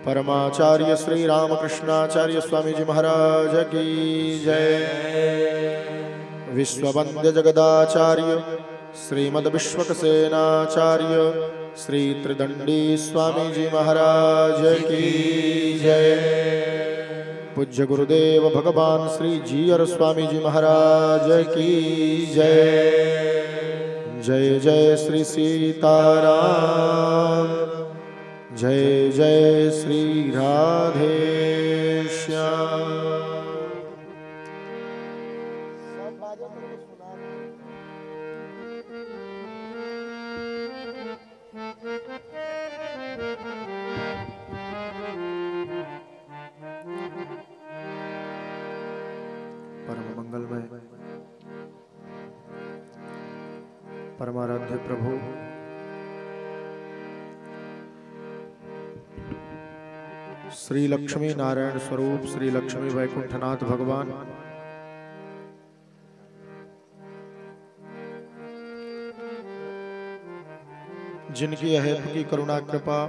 परमाचार्य श्री रामकृष्णाचार्य स्वामी जी महाराज की जय। विश्ववंद्य जगदाचार्य श्रीमद विश्वकसेनाचार्य श्री त्रिदंडी स्वामी जी महाराज की जय। पूज्य गुरुदेव भगवान श्री जीयर स्वामी जी महाराज की जय। जय जय श्री सीताराम, जय जय श्री राधे श्याम। परम मंगलमय परमाराध्य प्रभु श्री लक्ष्मी नारायण स्वरूप श्री लक्ष्मी वैकुंठनाथ भगवान जिनकी अहेतु की करुणा कृपा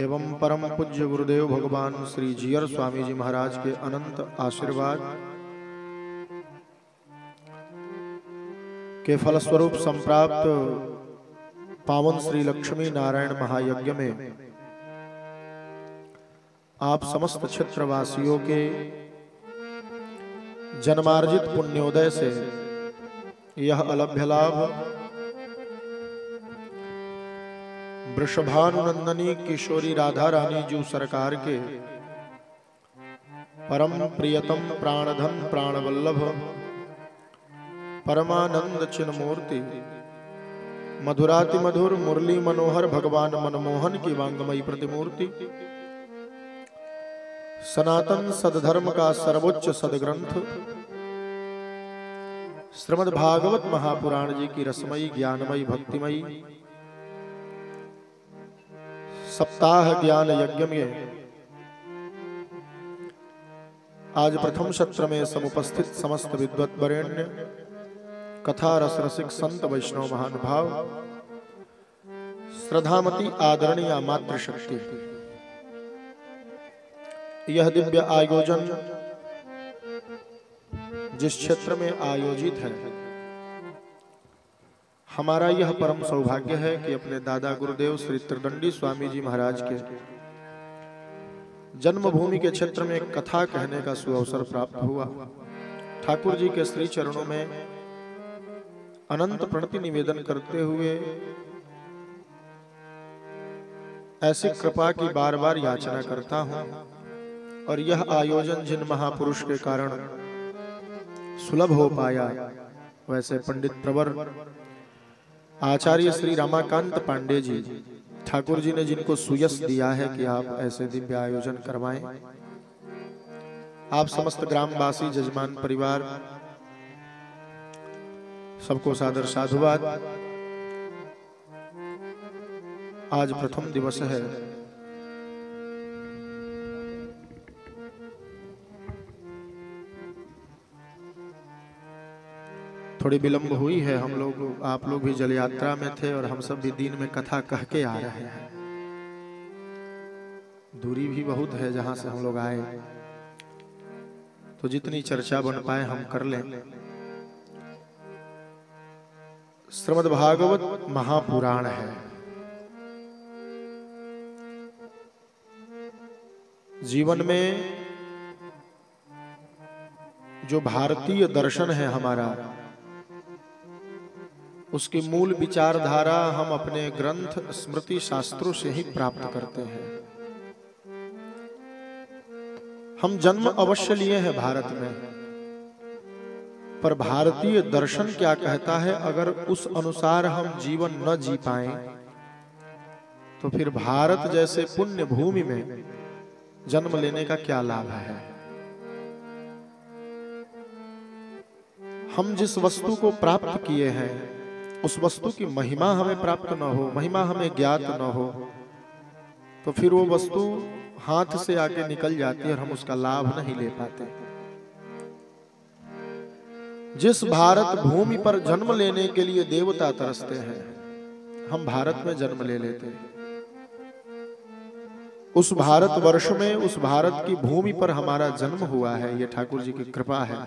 एवं परम पूज्य गुरुदेव भगवान श्री जीयर स्वामी जी महाराज के अनंत आशीर्वाद के फलस्वरूप संप्राप्त पावन श्री लक्ष्मी नारायण महायज्ञ में आप समस्त क्षेत्रवासियों के जन्मार्जित पुण्योदय से यह अलभ्य लाभ वृषभानुनंदनी किशोरी राधा रानी जी सरकार के परम प्रियतम प्राणधन प्राणवल्लभ परमानंद चिन्मूर्ति मधुराति मधुर मुरली मनोहर भगवान मनमोहन की वांगमयी प्रतिमूर्ति सनातन सदधर्म का सर्वोच्च सदग्रंथ श्रीमद् भागवत महापुराण जी की रसमयी ज्ञानमयी भक्तिमयी सप्ताह ज्ञान यज्ञ में आज प्रथम सत्र में समुपस्थित समस्त विद्वत वरेण्य कथा रस रसिक संत वैष्णव महानुभाव श्रद्धामती आदरणीय मातृशक्ति, यह दिव्य आयोजन जिस क्षेत्र में आयोजित है, हमारा यह परम सौभाग्य है कि अपने दादा गुरुदेव श्री त्रिदंडी स्वामी जी महाराज के जन्मभूमि के क्षेत्र में कथा कहने का सुअवसर प्राप्त हुआ। ठाकुर जी के श्री चरणों में अनंत प्रणति निवेदन करते हुए ऐसी कृपा की बार बार याचना करता हूं, और यह आयोजन जिन महापुरुष के कारण सुलभ हो पाया, वैसे पंडित प्रवर आचार्य श्री रमाकांत पांडे जी ठाकुर जी ने जिनको सुयश दिया है कि आप ऐसे दिव्य आयोजन करवाएं। आप समस्त ग्रामवासी जजमान परिवार सबको सादर साधुवाद। आज प्रथम दिवस है, थोड़ी विलंब हुई है। हम लोग आप लोग भी जल यात्रा में थे और हम सब भी दिन में कथा कह के आ रहे हैं। दूरी भी बहुत है जहां से हम लोग आए, तो जितनी चर्चा बन पाए हम कर लें। श्रीमद् भागवत महापुराण है। जीवन में जो भारतीय दर्शन है हमारा, उसकी मूल विचारधारा हम अपने ग्रंथ स्मृति शास्त्रों से ही प्राप्त करते हैं। हम जन्म अवश्य लिए हैं भारत में, पर भारतीय दर्शन क्या कहता है, अगर उस अनुसार हम जीवन न जी पाए तो फिर भारत जैसे पुण्य भूमि में जन्म लेने का क्या लाभ है। हम जिस वस्तु को प्राप्त किए हैं उस वस्तु की महिमा हमें प्राप्त न हो, महिमा हमें ज्ञात न हो, तो फिर वो वस्तु हाथ से आके निकल जाती है और हम उसका लाभ नहीं ले पाते। जिस भारत भूमि पर जन्म लेने के लिए देवता तरसते हैं, हम भारत में जन्म ले लेते, उस भारत वर्ष में, उस भारत की भूमि पर हमारा जन्म हुआ है, ये ठाकुर जी की कृपा है,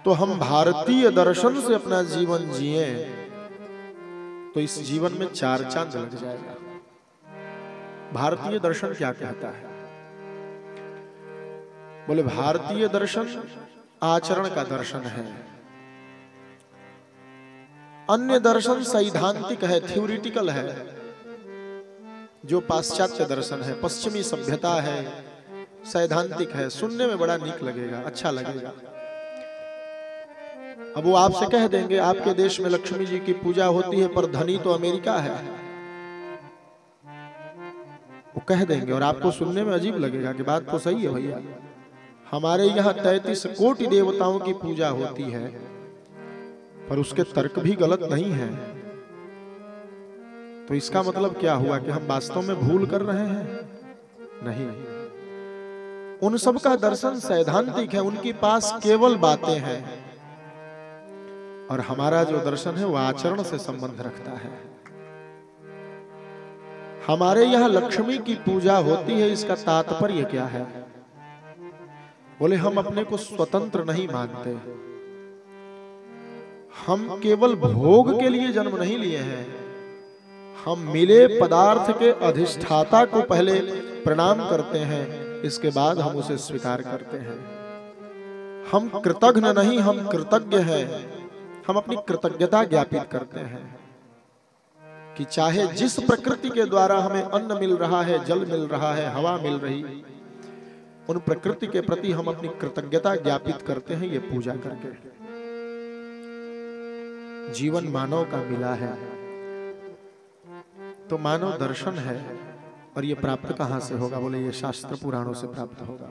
तो हम भारतीय दर्शन से अपना जीवन जिए तो इस जीवन में 4 चांद लग जाएगा। भारतीय दर्शन क्या कहता है? बोले भारतीय दर्शन आचरण का दर्शन है, अन्य दर्शन सैद्धांतिक है, थ्योरिटिकल है। जो पाश्चात्य दर्शन है, पश्चिमी सभ्यता है, सैद्धांतिक है, सुनने में बड़ा नीक लगेगा, अच्छा लगेगा। अब वो आपसे कह देंगे आपके देश में लक्ष्मी जी की पूजा होती है पर धनी तो अमेरिका है, वो कह देंगे और आपको सुनने में अजीब लगेगा कि बात तो सही है भैया, हमारे यहाँ 33 कोटि देवताओं की पूजा होती है, पर उसके तर्क भी गलत नहीं है। तो इसका मतलब क्या हुआ कि हम वास्तव में भूल कर रहे हैं? नहीं, उन सब का दर्शन सैद्धांतिक है, उनके पास केवल बातें हैं, और हमारा जो दर्शन है वो आचरण से संबंध रखता है। हमारे यहाँ लक्ष्मी की पूजा होती है, इसका तात्पर्य क्या है? बोले हम अपने को स्वतंत्र नहीं मानते, हम केवल भोग के लिए जन्म नहीं लिए हैं, हम मिले पदार्थ के अधिष्ठाता को पहले प्रणाम करते हैं, इसके बाद हम उसे स्वीकार करते हैं। हम कृतघ्न नहीं, हम कृतज्ञ हैं, हम अपनी कृतज्ञता ज्ञापित करते हैं कि चाहे जिस प्रकृति के द्वारा हमें अन्न मिल रहा है, जल मिल रहा है, हवा मिल रही, उन प्रकृति के प्रति हम अपनी कृतज्ञता ज्ञापित करते हैं, ये पूजा करके। जीवन मानव का मिला है तो मानव दर्शन है, और ये प्राप्त कहां से होगा? बोले ये शास्त्र पुराणों से प्राप्त होगा।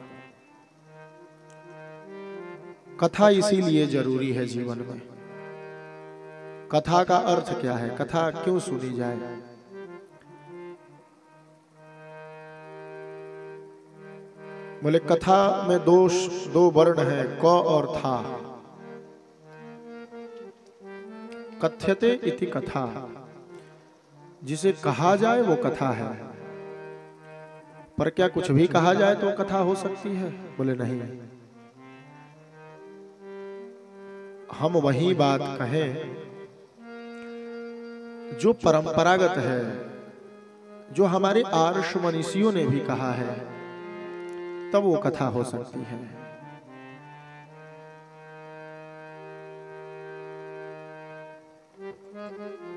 कथा इसीलिए जरूरी है जीवन में। कथा का अर्थ क्या है? कथा क्यों सुनी जाए? बोले कथा में दो वर्ण है, क और था। कथ्यते इति कथा, जिसे कहा जाए वो कथा है। पर क्या कुछ भी कहा जाए तो कथा हो सकती है? बोले नहीं, हम वही बात कहें जो परंपरागत है, जो हमारे आर्ष मनीषियों ने भी कहा है, तब वो कथा हो सकती है।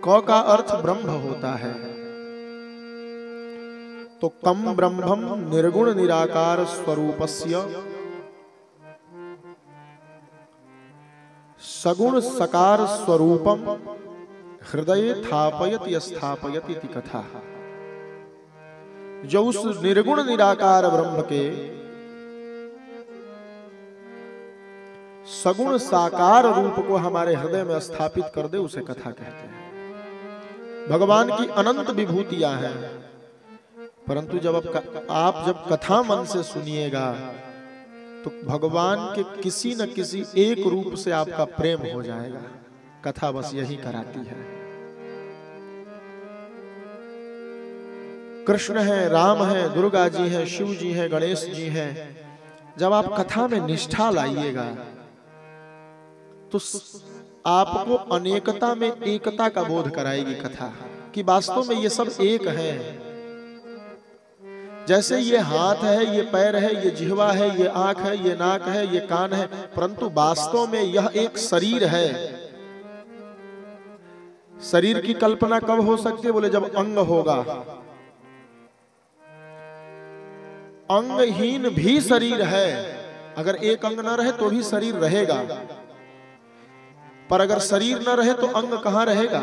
क का अर्थ ब्रह्म होता है, तो तम ब्रह्मम निर्गुण निराकार स्वरूपस्य सगुण सकार स्वरूपम हृदय थापयति स्थापयति इति कथा। जो उस निर्गुण निराकार ब्रह्म के सगुण साकार रूप को हमारे हृदय में स्थापित कर दे, उसे कथा कहते हैं। भगवान की अनंत विभूतियां हैं, परंतु जब आप जब कथा मन से सुनिएगा तो भगवान के किसी न किसी एक रूप से आपका प्रेम हो जाएगा। कथा बस यही कराती है। कृष्ण है, राम है, दुर्गा जी है, शिव जी है, गणेश जी हैं। जब आप कथा में निष्ठा लाइएगा तो आपको अनेकता में एकता का बोध कराएगी कथा, कि वास्तव में ये सब एक है। जैसे ये हाथ है, ये पैर है, ये जिह्वा है, ये आंख है, ये नाक है, ये कान है, परंतु वास्तव में यह एक शरीर है। शरीर की कल्पना कब हो सकती है? बोले जब अंग होगा। अंगहीन भी शरीर है, अगर एक अंग न रहे तो भी शरीर रहेगा, पर अगर शरीर न रहे तो अंग कहां रहेगा?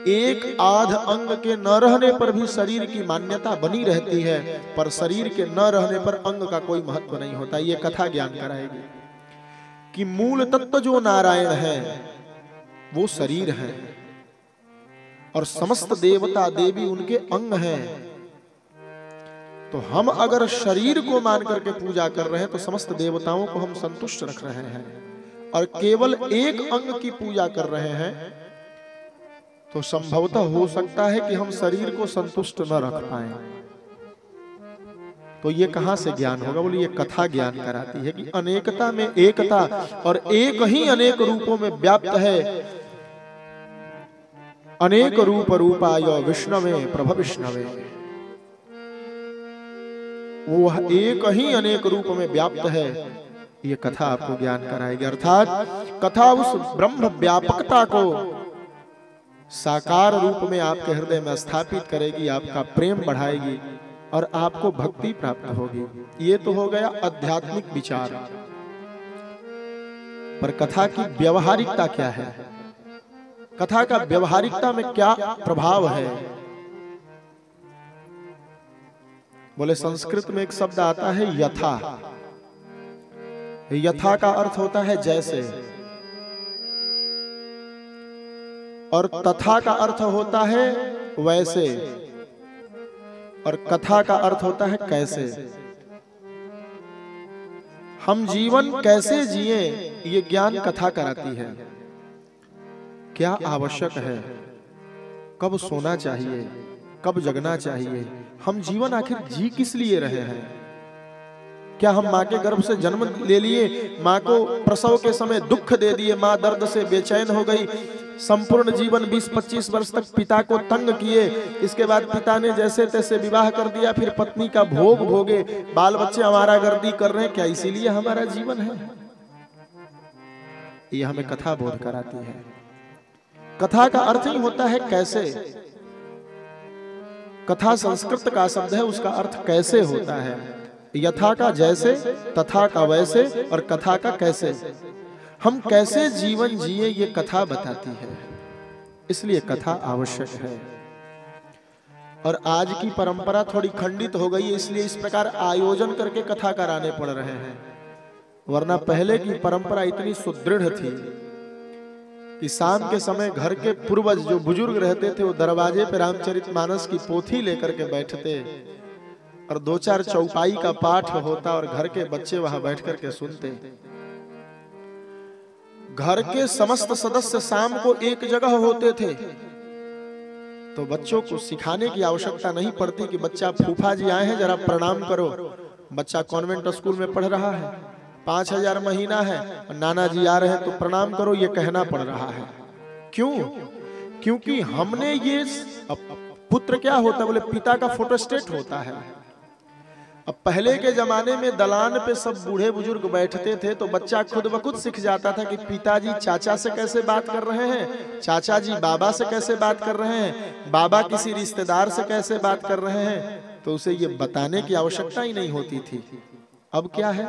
एक आध अंग के न रहने पर भी शरीर की मान्यता बनी रहती है, पर शरीर के न रहने पर अंग का कोई महत्व नहीं होता। ये कथा ज्ञान कराएगी कि मूल तत्व जो नारायण है वो शरीर है, और समस्त देवता देवी उनके अंग हैं। तो हम अगर शरीर को मान करके पूजा कर रहे हैं तो समस्त देवताओं को हम संतुष्ट रख रहे हैं, और केवल एक अंग की पूजा कर रहे हैं, तो संभवतः हो सकता है कि हम शरीर को संतुष्ट न रख पाए। तो ये कहां से ज्ञान होगा? बोले ये कथा ज्ञान कराती है कि अनेकता में एकता, और एक ही अनेक रूपों में व्याप्त है। अनेक रूप रूपाय विष्णवे प्रभ विष्णवे, वो एक ही अनेक रूप में व्याप्त है। ये कथा आपको ज्ञान कराएगी, अर्थात कथा उस ब्रह्म व्यापकता को साकार रूप में आपके हृदय में स्थापित करेगी, आपका प्रेम बढ़ाएगी और आपको भक्ति प्राप्त होगी। ये तो हो गया आध्यात्मिक विचार। पर कथा की व्यवहारिकता क्या है? कथा का व्यवहारिकता में क्या प्रभाव है? बोले संस्कृत में एक शब्द आता है यथा। यथा का अर्थ होता है जैसे, और तथा का अर्थ होता है वैसे, और कथा का अर्थ होता है कैसे। हम जीवन कैसे जिए, ये ज्ञान कथा कराती है। क्या आवश्यक है, कब सोना चाहिए, कब जगना चाहिए, हम जीवन आखिर जी किस लिए रहे हैं? क्या हम माँ के गर्भ से जन्म ले लिए, माँ को प्रसव के समय दुख दे दिए, माँ दर्द से बेचैन हो गई, संपूर्ण जीवन 20-25 वर्ष तक पिता को तंग किए, इसके बाद पिता ने जैसे तैसे विवाह कर दिया, फिर पत्नी का भोग भोगे, बाल बच्चे हमारा गर्दी कर रहे हैं, क्या इसीलिए हमारा जीवन है? ये हमें कथा बोध कराती है। कथा का अर्थ ही होता है कैसे। कथा संस्कृत का शब्द है, उसका अर्थ कैसे होता है। यथा का जैसे, तथा का वैसे, और कथा का कैसे। हम कैसे जीवन जिए ये कथा बताती है, इसलिए कथा आवश्यक है। और आज की परंपरा थोड़ी खंडित हो गई है, इसलिए इस प्रकार आयोजन करके कथा कराने पड़ रहे हैं। वरना पहले की परंपरा इतनी सुदृढ़ थी कि शाम के समय घर के पूर्वज जो बुजुर्ग रहते थे, वो दरवाजे पे रामचरितमानस की पोथी लेकर के बैठते और 2-4 चौपाई का पाठ होता और घर के बच्चे वहां बैठ करके सुनते। घर के समस्त सदस्य शाम को एक जगह होते थे, तो बच्चों को सिखाने की आवश्यकता नहीं पड़ती कि बच्चा फूफा जी आए हैं जरा प्रणाम करो। बच्चा कॉन्वेंट स्कूल में पढ़ रहा है, 5,000 महीना है, और नाना जी आ रहे हैं तो प्रणाम करो, ये कहना पड़ रहा है। क्यों? क्योंकि हमने ये, पुत्र क्या होता है? बोले पिता का फोटोस्टेट होता है। अब पहले के जमाने में दलान पे सब बूढ़े बुजुर्ग बैठते थे, तो बच्चा खुद ब खुद सीख जाता था कि पिताजी चाचा से कैसे बात कर रहे हैं, चाचा जी बाबा से कैसे बात कर रहे हैं, बाबा किसी रिश्तेदार से कैसे बात कर रहे हैं। तो उसे ये बताने की आवश्यकता ही नहीं होती थी। अब क्या है?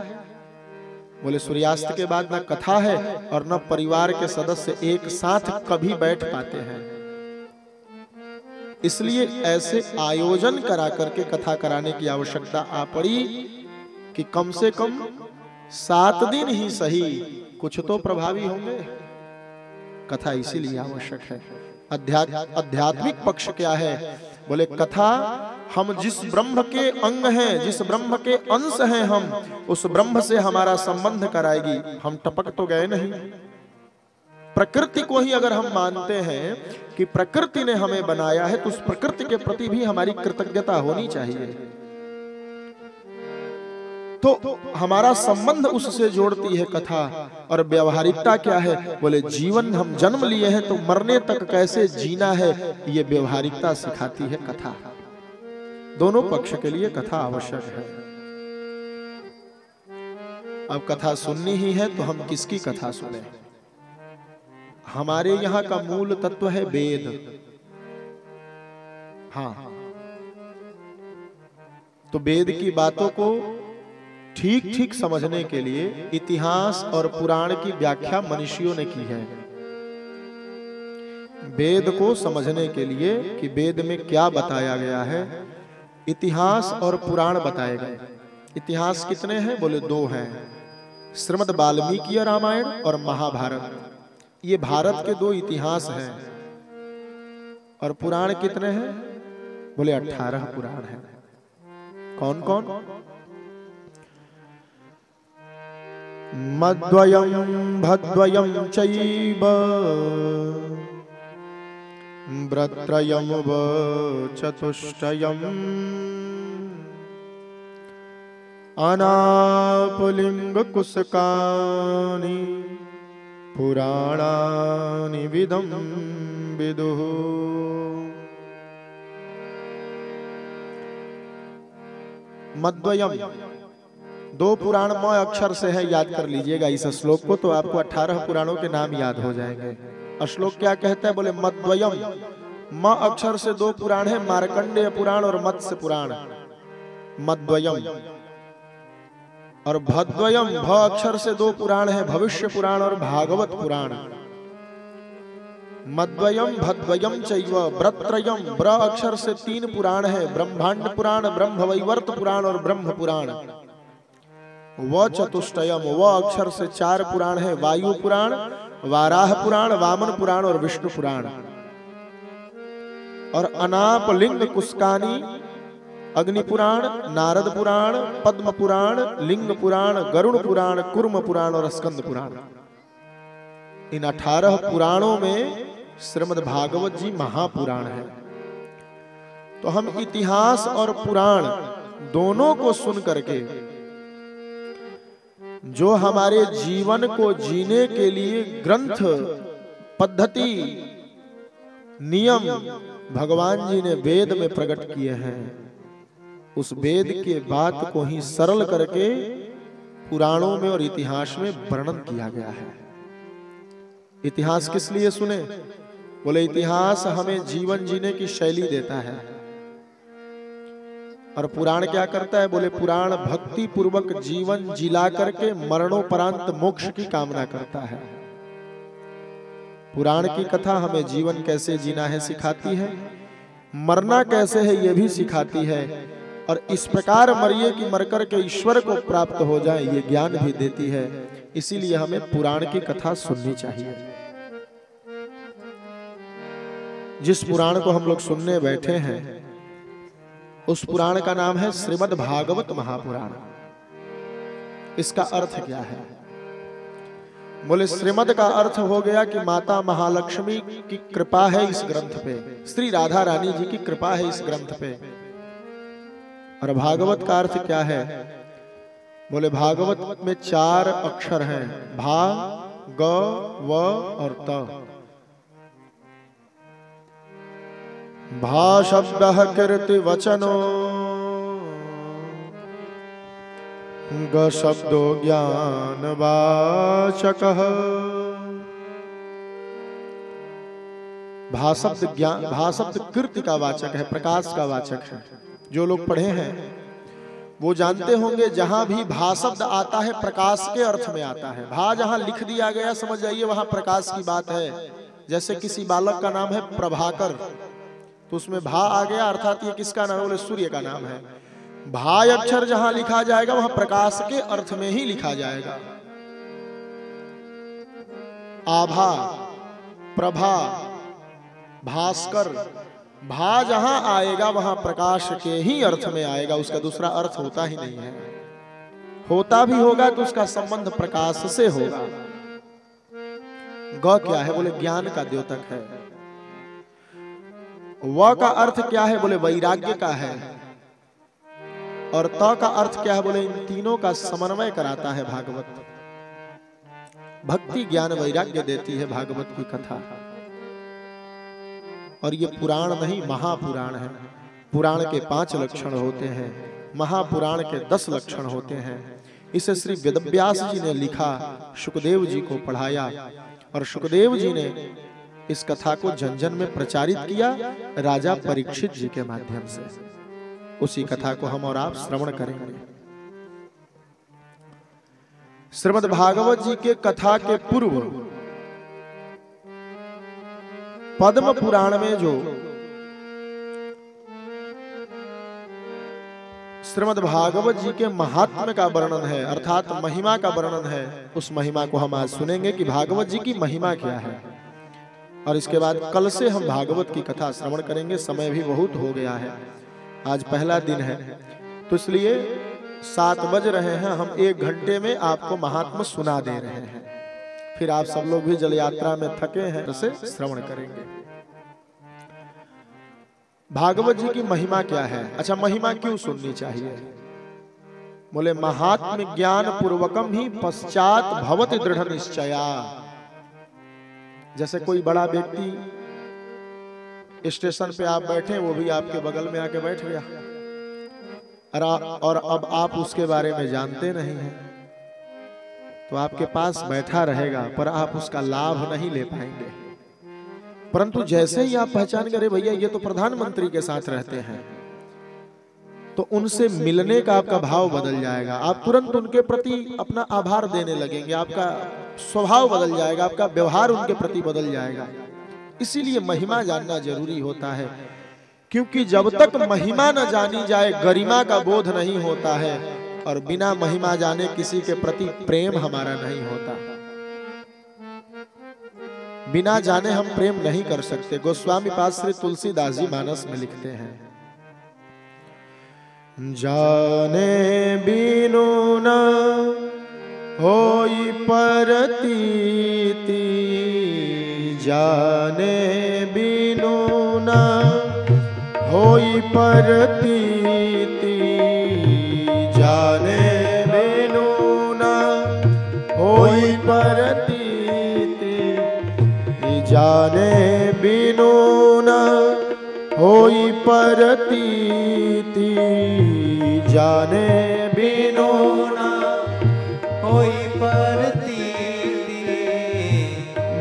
बोले सूर्यास्त के बाद न कथा है और न परिवार के सदस्य एक साथ कभी बैठ पाते हैं। इसलिए ऐसे आयोजन करा करके कथा कराने की आवश्यकता आ पड़ी कि कम से कम 7 दिन ही सही कुछ तो प्रभावी होंगे। कथा इसीलिए आवश्यक है। आध्यात्मिक पक्ष क्या है? बोले कथा, हम जिस ब्रह्म के अंग हैं, जिस ब्रह्म के अंश हैं, हम उस ब्रह्म से हमारा संबंध कराएगी। हम टपक तो गए नहीं। प्रकृति को ही अगर हम मानते हैं कि प्रकृति ने हमें बनाया है, तो उस प्रकृति के प्रति भी हमारी कृतज्ञता होनी चाहिए। तो हमारा संबंध उससे जोड़ती है कथा। और व्यवहारिकता क्या है? बोले जीवन हम जन्म लिए हैं तो मरने तक कैसे जीना है, ये व्यवहारिकता सिखाती है कथा। दोनों पक्ष के लिए कथा आवश्यक है। अब कथा सुननी ही है तो हम किसकी कथा सुने? हमारे यहाँ का मूल तत्व है वेद। हाँ, तो वेद की बातों को ठीक ठीक समझने के लिए इतिहास और पुराण की व्याख्या मनीषियों ने की है। वेद को समझने के लिए कि वेद में क्या बताया गया है, इतिहास और पुराण बताए गए। इतिहास कितने हैं? बोले 2 हैं, श्रीमद् वाल्मीकि रामायण और महाभारत। ये भारत के 2 इतिहास हैं। और पुराण कितने हैं? बोले 18 पुराण हैं। कौन कौन? मद्वयं भद्वयं चैव व्रत्रयं व चतुष्टयम् अनापलिंगकुशकानि पुराणानि विदं विदुः। मद्वयम दो पुराण म अक्षर से है, याद कर लीजिएगा इस श्लोक को, तो आपको 18 पुराणों के नाम याद हो जाएंगे। श्लोक क्या कहता है? बोले मद्वयम, म अक्षर से दो पुराण है, मार्कंडेय पुराण और मत्स्य पुराण। मद्वयम और भद्वयम, भ अक्षर से दो पुराण है, भविष्य पुराण और भागवत पुराण। मद्वयम भद्वयम चैव व्रत्रयम, व्र अक्षर से तीन पुराण है, ब्रह्मांड पुराण, ब्रह्मवैवर्त पुराण और ब्रह्म पुराण। व चतुष्टयम, व अक्षर से चार पुराण है, वायु पुराण, वाराह पुराण, वामन पुराण और विष्णु पुराण। और अनापलिंग कुस्कानी, अग्नि पुराण, नारद पुराण, पद्म पुराण, लिंग पुराण, गरुड़ पुराण, कुर्म पुराण और स्कंद पुराण। इन 18 पुराणों में श्रीमद् भागवत जी महापुराण है। तो हम इतिहास और पुराण दोनों को सुन करके जो हमारे जीवन को जीने के लिए ग्रंथ, पद्धति, नियम भगवान जी ने वेद में प्रकट किए हैं, उस वेद के बात को ही सरल करके पुराणों में और इतिहास में वर्णन किया गया है। इतिहास किस लिए सुने? बोले इतिहास हमें जीवन जीने की शैली देता है। और पुराण क्या करता है? बोले पुराण भक्ति पूर्वक जीवन जिला करके मरणोपरांत मोक्ष की कामना करता है। पुराण की कथा हमें जीवन कैसे जीना है सिखाती है, मरना कैसे है ये भी सिखाती है, और इस प्रकार मरिए कि मरकर के ईश्वर को प्राप्त हो जाए ये ज्ञान भी देती है। इसीलिए हमें पुराण की कथा सुननी चाहिए। जिस पुराण को हम लोग सुनने बैठे हैं उस पुराण का नाम है श्रीमद् भागवत महापुराण। इसका अर्थ क्या है? बोले श्रीमद् का अर्थ हो गया कि माता महालक्ष्मी की कृपा है इस ग्रंथ पे, श्री राधा रानी जी की कृपा है इस ग्रंथ पे। और भागवत का अर्थ क्या है? बोले भागवत में 4 अक्षर हैं, भा, ग, व और त। भा शब्दः कीर्ति वचनो, ग शब्दो ज्ञानवाचकः। भा शब्द कीर्ति का वाचक है, प्रकाश का वाचक है। जो लोग पढ़े हैं वो जानते होंगे जहां भी भा शब्द आता है प्रकाश के अर्थ में आता है। भा जहां लिख दिया गया समझ जाइए वहां प्रकाश की बात है। जैसे किसी बालक का नाम है प्रभाकर, तो उसमें भा आ गया, अर्थात ये किसका नाम है? बोले सूर्य का नाम है। भा अक्षर जहां लिखा जाएगा वहां प्रकाश के अर्थ में ही लिखा जाएगा। आभा, प्रभा, भास्कर, भा जहां आएगा वहां प्रकाश के ही अर्थ में आएगा, उसका दूसरा अर्थ होता ही नहीं है। होता भी होगा तो उसका संबंध प्रकाश से होगा। ग क्या है? बोले ज्ञान का द्योतक है। व का अर्थ क्या है? बोले वैराग्य का है। और त का अर्थ क्या है? बोले इन तीनों का समन्वय कराता है भागवत। भक्ति, ज्ञान, वैराग्य देती है भागवत की कथा। और ये पुराण नहीं महापुराण है। पुराण के 5 लक्षण होते हैं, महापुराण के 10 लक्षण होते हैं। इसे श्री वेदव्यास जी ने लिखा, शुकदेव जी को पढ़ाया, और शुकदेव जी ने इस कथा को जन जन में प्रचारित किया राजा परीक्षित जी के माध्यम से। उसी कथा को हम और आप श्रवण करेंगे। श्रीमद् भागवत जी के कथा के पूर्व पद्म पुराण में जो श्रीमद् भागवत जी के महात्म्य का वर्णन है, अर्थात महिमा का वर्णन है, उस महिमा को हम आज सुनेंगे कि भागवत जी की महिमा क्या है। और इसके बाद कल से हम भागवत की कथा श्रवण करेंगे। समय भी बहुत हो गया है, आज पहला दिन है, तो इसलिए 7 बज रहे हैं, हम 1 घंटे में आपको महात्मा सुना दे रहे हैं। फिर आप सब लोग भी जल यात्रा में थके हैं, उसे श्रवण करेंगे। भागवत जी की महिमा क्या है? अच्छा, महिमा क्यों सुननी चाहिए? बोले महात्म ज्ञान पूर्वकम ही पश्चात भवति दृढ़ निश्चया। जैसे कोई बड़ा व्यक्ति स्टेशन पे आप बैठे, वो भी आपके बगल में आके बैठ गया और अब आप उसके बारे में जानते नहीं हैं, तो आपके पास बैठा रहेगा पर आप उसका लाभ नहीं ले पाएंगे। परंतु जैसे ही आप पहचान करें भैया ये तो प्रधानमंत्री के साथ रहते हैं, तो उनसे मिलने का आपका भाव बदल जाएगा। आप तुरंत उनके प्रति अपना आभार देने लगेंगे, आपका स्वभाव बदल जाएगा, आपका व्यवहार उनके प्रति बदल जाएगा। इसीलिए महिमा जानना जरूरी होता है, क्योंकि जब तक महिमा न जानी जाए गरिमा का बोध नहीं होता है, और बिना महिमा जाने किसी के प्रति प्रेम हमारा नहीं होता। बिना जाने हम प्रेम नहीं कर सकते। गोस्वामी पाद श्री तुलसीदास जी मानस में लिखते हैं, जाने बिनु न होई परतीति, जाने बिनु न होई परतीति, जाने बिनु न होई परतीति, जाने बिनु न होई परतीति, जाने बिनु न होई परतीति,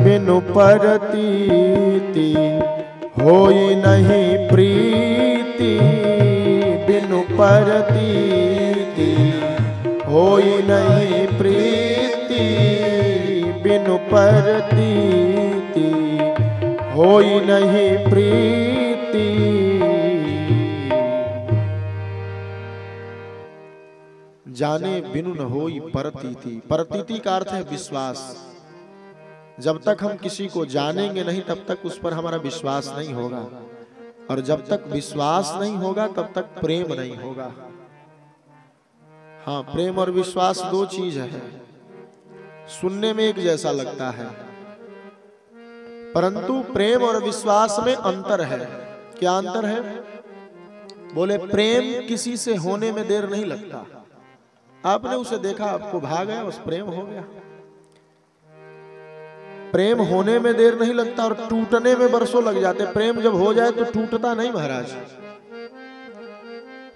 बिनु परतीति होई नहीं प्रीति, बिनु परतीति होई नहीं प्रीति, बिनु परतीति होई नहीं प्रीति। जाने बिनु न होई परतीति। परतीति का अर्थ है विश्वास। जब तक हम किसी को जानेंगे नहीं तब तक उस पर हमारा विश्वास नहीं होगा, और जब तक विश्वास नहीं होगा तब तक प्रेम नहीं होगा। हाँ, प्रेम और विश्वास दो चीज है, सुनने में एक जैसा लगता है, परंतु प्रेम और विश्वास में अंतर है। क्या अंतर है? बोले प्रेम किसी से होने में देर नहीं लगता। आपने उसे देखा, आपको भाग गया, बस प्रेम हो गया। प्रेम होने में देर नहीं लगता और टूटने में बरसों लग जाते। प्रेम जब हो जाए तो टूटता नहीं महाराज।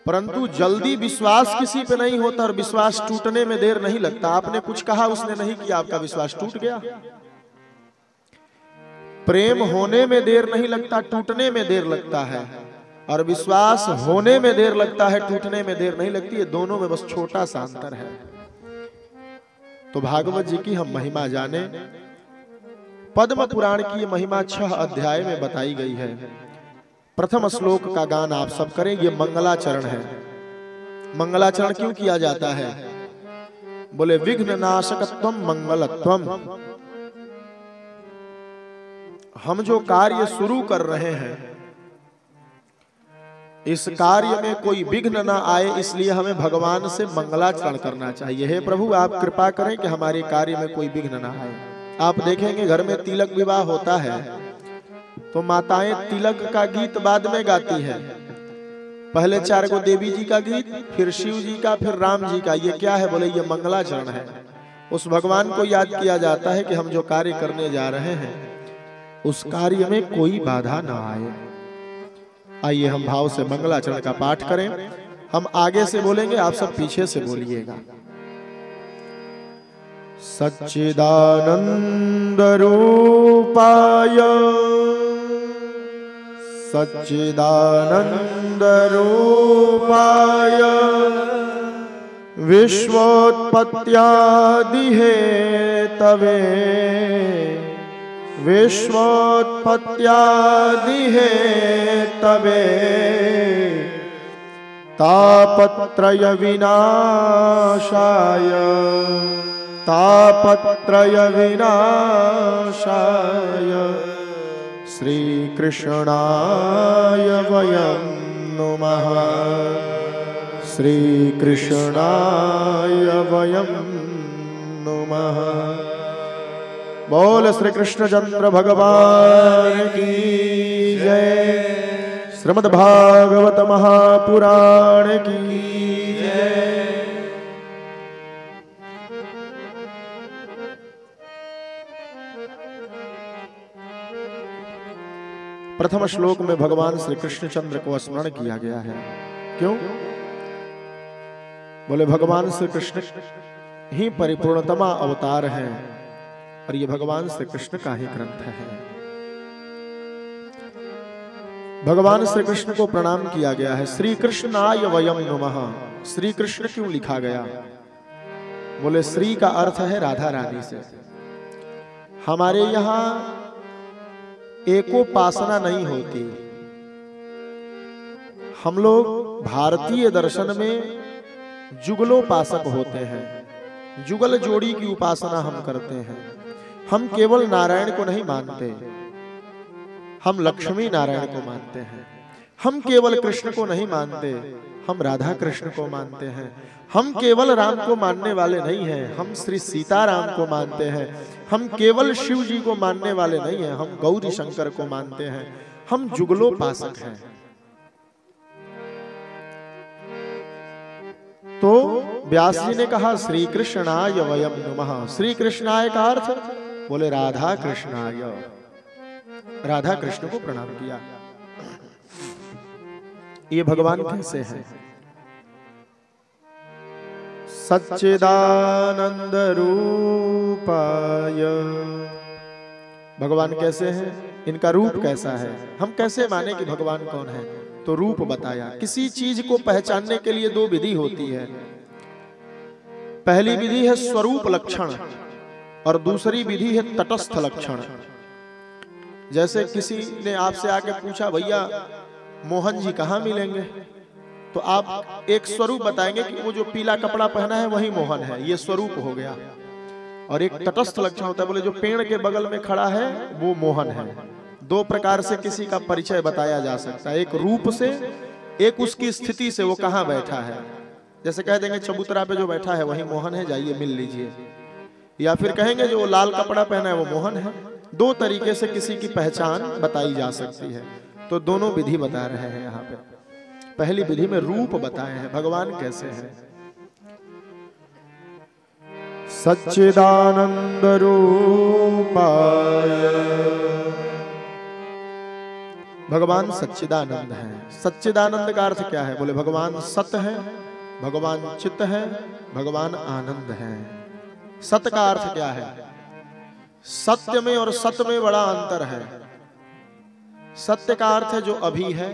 परंतु जल्दी विश्वास किसी पे नहीं होता और विश्वास टूटने में देर नहीं लगता। आपने कुछ कहा, उसने नहीं किया, आपका विश्वास टूट गया। प्रेम होने में देर नहीं लगता, टूटने में देर लगता है, और विश्वास होने में देर लगता है, टूटने में देर नहीं लगती। ये दोनों में बस छोटा सा अंतर है। तो भागवत जी की हम महिमा जाने। पद्म पुराण की ये महिमा 6 अध्याय में बताई गई है। प्रथम श्लोक का गान आप सब करें। ये मंगलाचरण है। मंगलाचरण क्यों किया जाता है? बोले विघ्न नाशकत्वम मंगलत्वम। हम जो कार्य शुरू कर रहे हैं, इस कार्य में कोई विघ्न ना आए, इसलिए हमें भगवान से मंगलाचरण करना चाहिए। हे प्रभु, आप कृपा करें कि हमारे कार्य में कोई विघ्न ना आए। आप देखेंगे घर में तिलक विवाह होता है तो माताएं तिलक का गीत बाद में गाती है। पहले 4 गो देवी जी का गीत, फिर शिव जी का, फिर राम जी का। ये क्या है? बोले ये मंगलाचरण है। उस भगवान को याद किया जाता है कि हम जो कार्य करने जा रहे हैं उस कार्य में कोई बाधा ना आए। आइए हम भाव से मंगलाचरण का पाठ करें। हम आगे से बोलेंगे, आप सब पीछे से बोलिएगा। सच्चिदानंद रूपाय, सच्चिदानंद रूपाय, विश्वोत्पत्त्यादि हेतवे, विश्वोत्पत्त्यादि हेतवे, तापत्रय विनाशाय, तापत्रय विनाशाय, श्री कृष्णाय वयं नुमः, श्री कृष्णाय वयं नुमः। बोल श्री कृष्णचंद्र भगवान की जय। श्रीमद् भागवत महापुराण की जय। प्रथम श्लोक में भगवान श्री कृष्णचंद्र को स्मरण किया गया है। क्यों? बोले भगवान श्री कृष्ण ही परिपूर्णतमा अवतार हैं और ये भगवान श्री कृष्ण का ही ग्रंथ है। भगवान श्री कृष्ण को प्रणाम किया गया है। श्री कृष्णाय वयं नुमः। श्री कृष्ण क्यों लिखा गया? बोले श्री का अर्थ है राधा रानी से। हमारे यहाँ एकोपासना नहीं होती। हम लोग भारतीय दर्शन में जुगलोपासक होते हैं। जुगल जोड़ी की उपासना हम करते हैं। हम केवल नारायण को नहीं मानते, हम लक्ष्मी नारायण को मानते हैं। हम केवल कृष्ण को नहीं मानते, हम राधा कृष्ण को मानते हैं। हम केवल राम को मानने वाले नहीं हैं, हम श्री सीताराम को मानते हैं। हम केवल शिव जी को मानने वाले नहीं हैं, हम गौरी शंकर को मानते हैं। हम जुगलोपासक हैं। तो व्यास जी ने कहा श्री कृष्णाय वयं नुमः। श्री कृष्णाय का अर्थ बोले राधा कृष्णाय, राधा कृष्ण को प्रणाम किया। ये भगवान कैसे हैं? सच्चिदानंद रूपाय। भगवान कैसे हैं? इनका रूप कैसा है? हम कैसे माने कि भगवान कौन है? तो रूप बताया। किसी चीज को पहचानने के लिए दो विधि होती है। पहली विधि है स्वरूप लक्षण और दूसरी विधि है तटस्थ लक्षण। जैसे किसी ने आपसे आके पूछा भैया मोहन जी कहाँ मिलेंगे, तो आप एक स्वरूप बताएंगे कि वो जो पीला कपड़ा पहना है वही मोहन है, ये स्वरूप हो गया। और एक तटस्थ लक्षण होता है, बोले जो पेड़ के बगल में खड़ा है वो मोहन है। दो प्रकार से किसी का परिचय बताया जा सकता है, एक रूप से, एक उसकी स्थिति से, वो कहाँ बैठा है। जैसे कह देंगे चबूतरा पे जो बैठा है वही मोहन है, जाइए मिल लीजिए। या फिर कहेंगे जो लाल कपड़ा पहना है वो मोहन है। दो तरीके से किसी की पहचान बताई जा सकती है। तो दोनों विधि बता रहे हैं यहाँ पे। पहली विधि में रूप बताए हैं, भगवान कैसे हैं। सच्चिदानंद रूपाय। भगवान सच्चिदानंद है। सच्चिदानंद का अर्थ क्या है? बोले भगवान सत है, भगवान चित्त है, भगवान आनंद है। सत का अर्थ क्या है? सत्य में और सत में बड़ा अंतर है। सत्य का अर्थ है जो अभी है,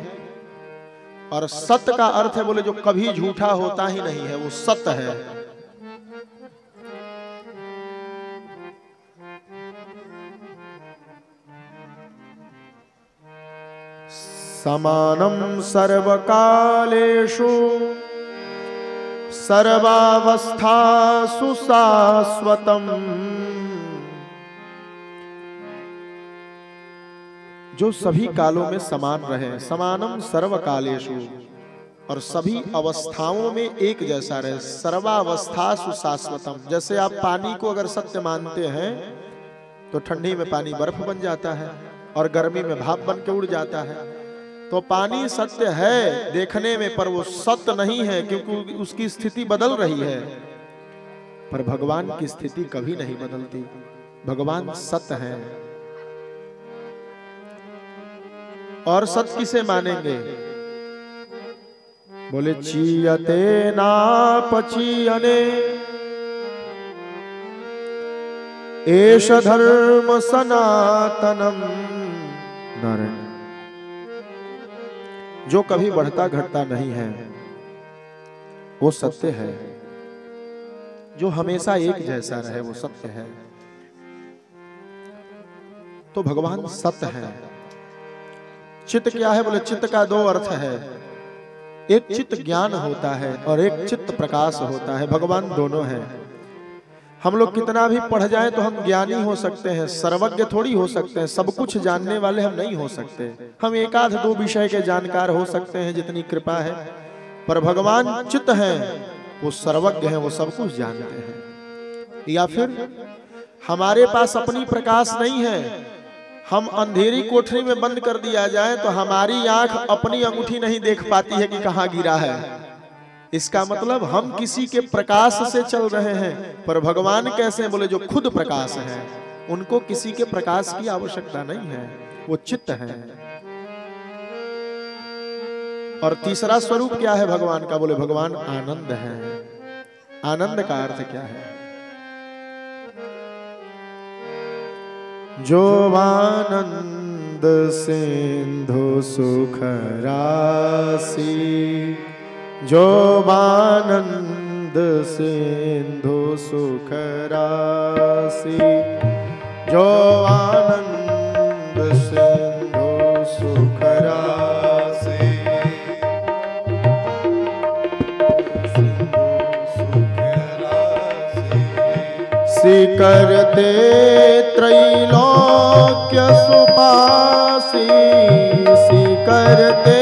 और सत्य का अर्थ है बोले जो कभी झूठा होता ही नहीं है, वो सत्य है। समानं सर्वकालेषु सर्वावस्थासु शाश्वतम्। जो सभी कालों में समान रहे। समानम सर्वकालेषु, और सभी अवस्थाओं में एक जैसा रहे। सर्वावस्थासु शाश्वतम। जैसे आप पानी को अगर सत्य मानते हैं तो ठंडी में पानी बर्फ बन जाता है और गर्मी में भाप बन के उड़ जाता है। तो पानी सत्य है देखने में, पर वो सत्य नहीं है क्योंकि उसकी स्थिति बदल रही है। पर भगवान की स्थिति कभी नहीं बदलती। भगवान सत्य है। और सत्य किसे मानेंगे? बोले चीयते नापचीयने एष धर्म सनातनम। नारायण। जो कभी बढ़ता घटता नहीं है वो सत्य है। जो हमेशा एक जैसा रहे वो सत्य है। तो भगवान सत्य है। चित्त क्या है? बोले चित्त का दो अर्थ है। एक चित्त ज्ञान होता है और एक चित्त प्रकाश होता है। भगवान दोनों हैं। हम लोग कितना भी पढ़ जाएं तो हम ज्ञानी हो सकते हैं, सर्वज्ञ थोड़ी हो सकते हैं। सब कुछ जानने वाले हम नहीं हो सकते। हम एक आध दो विषय के जानकार हो सकते हैं जितनी कृपा है, पर भगवान चित्त हैं, वो सर्वज्ञ हैं, वो सब कुछ जानते हैं। या फिर हमारे पास अपनी प्रकाश नहीं है, हम अंधेरी कोठरी में बंद कर दिया जाए तो हमारी आंख अपनी अंगूठी नहीं देख पाती है कि कहां गिरा है। इसका मतलब हम किसी के प्रकाश से चल रहे हैं, पर भगवान कैसे हैं? बोले जो खुद प्रकाश है, उनको किसी के प्रकाश की आवश्यकता नहीं है, वो चित्त है। और तीसरा स्वरूप क्या है भगवान का? बोले भगवान आनंद है। आनंद का अर्थ क्या है? जो आनंद सिंधु सुख राशि, जो आनंद सिंधु सुख राशि, जो आनंद सिंधु सुख राशि, करते त्रैलोक्य सुपासी, करते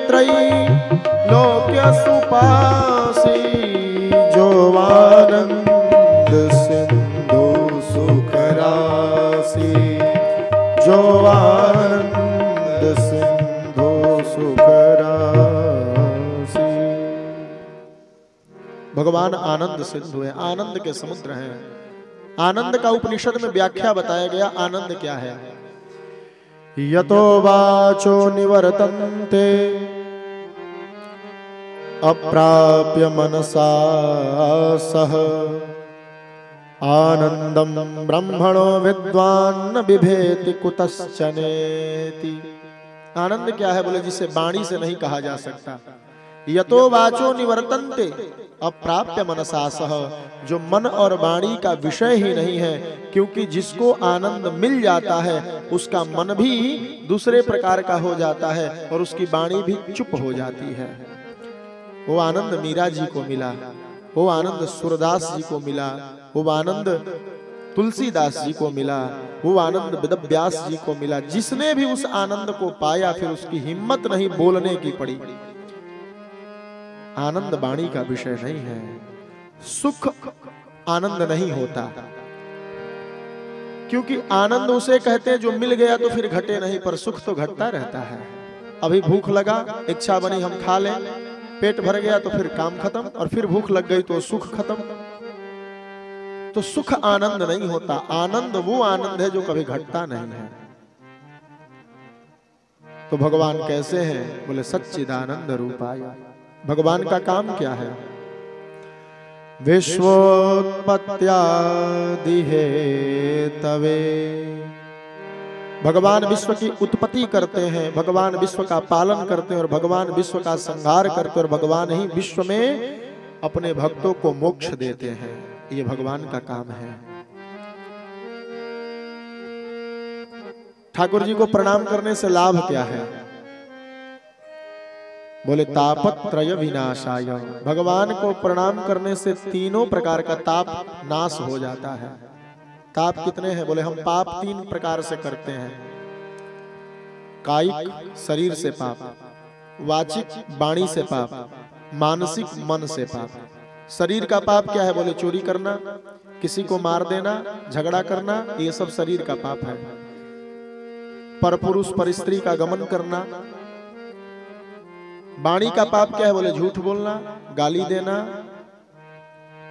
त्रैलोक्य सुपासी, जो आनंद सिंधु सुख राशि, जो आनंद सिंधु सुख राशि। भगवान आनंद सिंधु है, आनंद के समुद्र हैं। आनंद का उपनिषद में व्याख्या बताया गया। आनंद क्या है? यतो वाचो निवर्तन्ते अप्राप्य मनसा सह, आनंदम ब्रह्मणो विद्वान् न बिभेति कुतश्चनेति। आनंद क्या है? बोले जिसे वाणी से नहीं कहा जा सकता। यतो वाचो निवर्तन्ते अप्राप्य मनसा सह, जो मन और वाणी का विषय ही नहीं है, क्योंकि जिसको आनंद मिल जाता है उसका मन भी दूसरे प्रकार का हो जाता है और उसकी वाणी भी चुप हो जाती है। वो आनंद मीरा जी को मिला, वो आनंद सूरदास जी को मिला, वो आनंद तुलसीदास जी को मिला, वो आनंद वेदव्यास जी को मिला। जिसने भी उस आनंद को पाया फिर उसकी हिम्मत नहीं बोलने की पड़ी। आनंद वाणी का विषय नहीं है। सुख आनंद नहीं होता, क्योंकि आनंद उसे कहते हैं जो मिल गया तो फिर घटे नहीं, पर सुख तो घटता रहता है। अभी भूख लगा, इच्छा बनी हम खा लें, पेट भर गया तो फिर काम खत्म, और फिर भूख लग गई तो सुख खत्म। तो सुख आनंद नहीं होता। आनंद वो आनंद है जो कभी घटता नहीं है। तो भगवान कैसे हैं? बोले सच्चिदानंद रूपाय। भगवान का काम क्या है? विश्वोत्पत्त्यादि हेतवे, भगवान विश्व की उत्पत्ति करते हैं, भगवान विश्व का पालन करते हैं और भगवान विश्व का संहार करते हैं, और भगवान ही विश्व में अपने भक्तों को मोक्ष देते हैं। ये भगवान का काम है। ठाकुर जी को प्रणाम करने से लाभ क्या है? बोले तापत्रय विनाशाय। भगवान को प्रणाम करने से तीनों प्रकार का ताप नाश हो जाता है। ताप कितने हैं? बोले हम पाप 3 प्रकार से करते हैं। कायिक शरीर से पाप, वाचिक वाणी से पाप, मानसिक मन से पाप। शरीर का पाप क्या है? बोले चोरी करना, किसी को मार देना, झगड़ा करना, ये सब शरीर का पाप है। परपुरुष पर स्त्री का गमन करना। वाणी का पाप क्या है? बोले झूठ बोलना, गाली देना,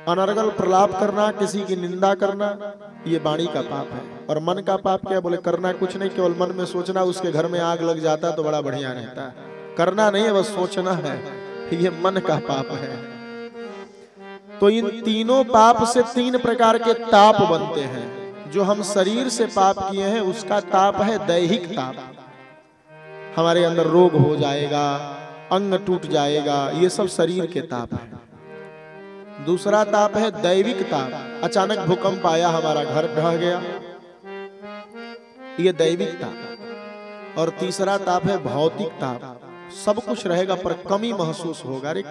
अनर्गल प्रलाप करना, किसी की निंदा करना, ये वाणी का पाप है। और मन का पाप क्या है? बोले करना कुछ नहीं, केवल मन में सोचना, उसके घर में आग लग जाता तो बड़ा बढ़िया रहता है। करना नहीं है, बस सोचना है, ये मन का पाप है। तो इन तीनों पाप से 3 प्रकार के ताप बनते हैं। जो हम शरीर से पाप किए हैं उसका ताप है दैहिक ताप। हमारे अंदर रोग हो जाएगा, अंग टूट जाएगा, ये सब शरीर के ताप है। दूसरा ताप है दैविक ताप। अचानक भूकंप आया, हमारा घर ढह गया, ये दैविक ताप। और तीसरा ताप है भौतिक ताप। सब कुछ रहेगा पर कमी महसूस होगा, अरे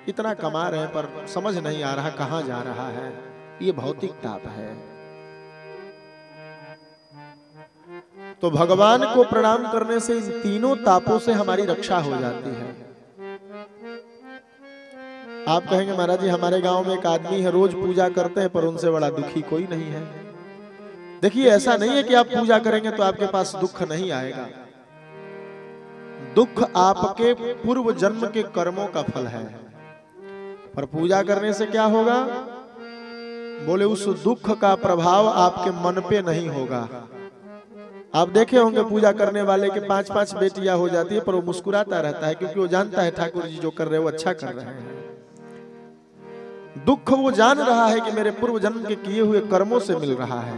इतना कमा रहे हैं पर समझ नहीं आ रहा कहां जा रहा है, ये भौतिक ताप है। तो भगवान को प्रणाम करने से इन तीनों तापों से हमारी रक्षा हो जाती है। आप कहेंगे महाराज जी हमारे गांव में एक आदमी है, रोज पूजा करते हैं पर उनसे बड़ा दुखी कोई नहीं है। देखिए ऐसा नहीं है कि आप पूजा करेंगे तो आपके पास दुख नहीं आएगा। दुख आपके पूर्व जन्म के कर्मों का फल है, पर पूजा करने से क्या होगा? बोले उस दुख का प्रभाव आपके मन पे नहीं होगा। आप देखे होंगे पूजा करने वाले के 5-5 बेटियां हो जाती है पर वो मुस्कुराता रहता है, क्योंकि वो जानता है ठाकुर जी जो कर रहे हैं वो अच्छा कर रहे हैं। दुख वो जान रहा है कि मेरे पूर्व जन्म के किए हुए कर्मों से मिल रहा है,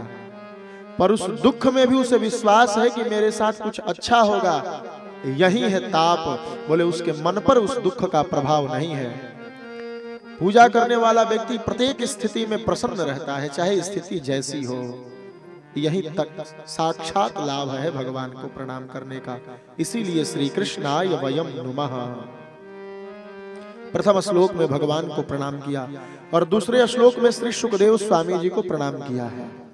पर उस दुख में भी उसे विश्वास है कि मेरे साथ कुछ अच्छा होगा। यही है ताप। बोले उसके मन पर उस दुख का प्रभाव नहीं है। पूजा करने वाला व्यक्ति प्रत्येक स्थिति में प्रसन्न रहता है, चाहे स्थिति जैसी हो। यही तक साक्षात लाभ है भगवान को प्रणाम करने का। इसीलिए श्री कृष्णाय वयम नुमः। प्रथम श्लोक में भगवान को प्रणाम किया और दूसरे श्लोक में श्री सुखदेव स्वामी जी को प्रणाम किया है।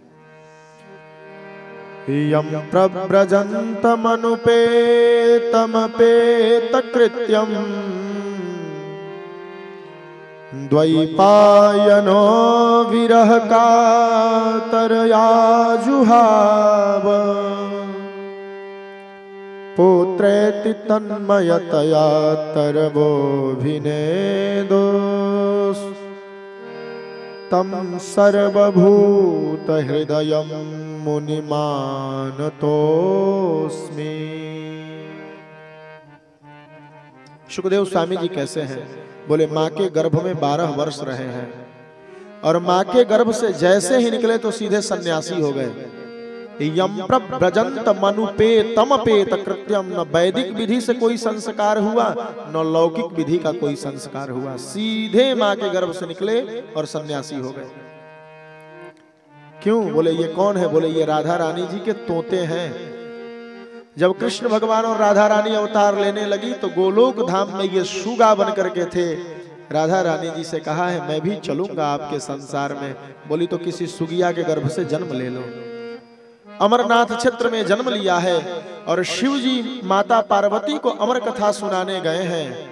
यम प्रव्रजन्तमनुपेतमपेतकृत्यम् द्वैपायनो विरह कातरया जुहाव पुत्रेति तन्मयतया तरवोऽभिनेदोस् तम सर्वभूत हृदयं मुनिमानतोस्मि। सुखदेव स्वामी जी कैसे हैं? बोले माँ के गर्भ में 12 वर्ष रहे हैं और माँ के गर्भ से जैसे ही निकले तो सीधे सन्यासी हो गए। यम प्रव्रजन्त मनुपेतमपेत कृत्यम। न वैदिक विधि से कोई संस्कार हुआ न लौकिक विधि का कोई संस्कार हुआ, सीधे माँ के गर्भ से निकले और सन्यासी हो गए। क्यों? बोले ये कौन है? बोले ये राधा रानी जी के तोते हैं। जब कृष्ण भगवान और राधा रानी अवतार लेने लगी तो गोलोक धाम में ये शुगा बन करके थे। राधा रानी जी से कहा है मैं भी चलूंगा आपके संसार में। बोली तो किसी सुगिया के गर्भ से जन्म ले लो। अमरनाथ क्षेत्र में जन्म लिया है और शिव जी माता पार्वती को अमर कथा सुनाने गए हैं।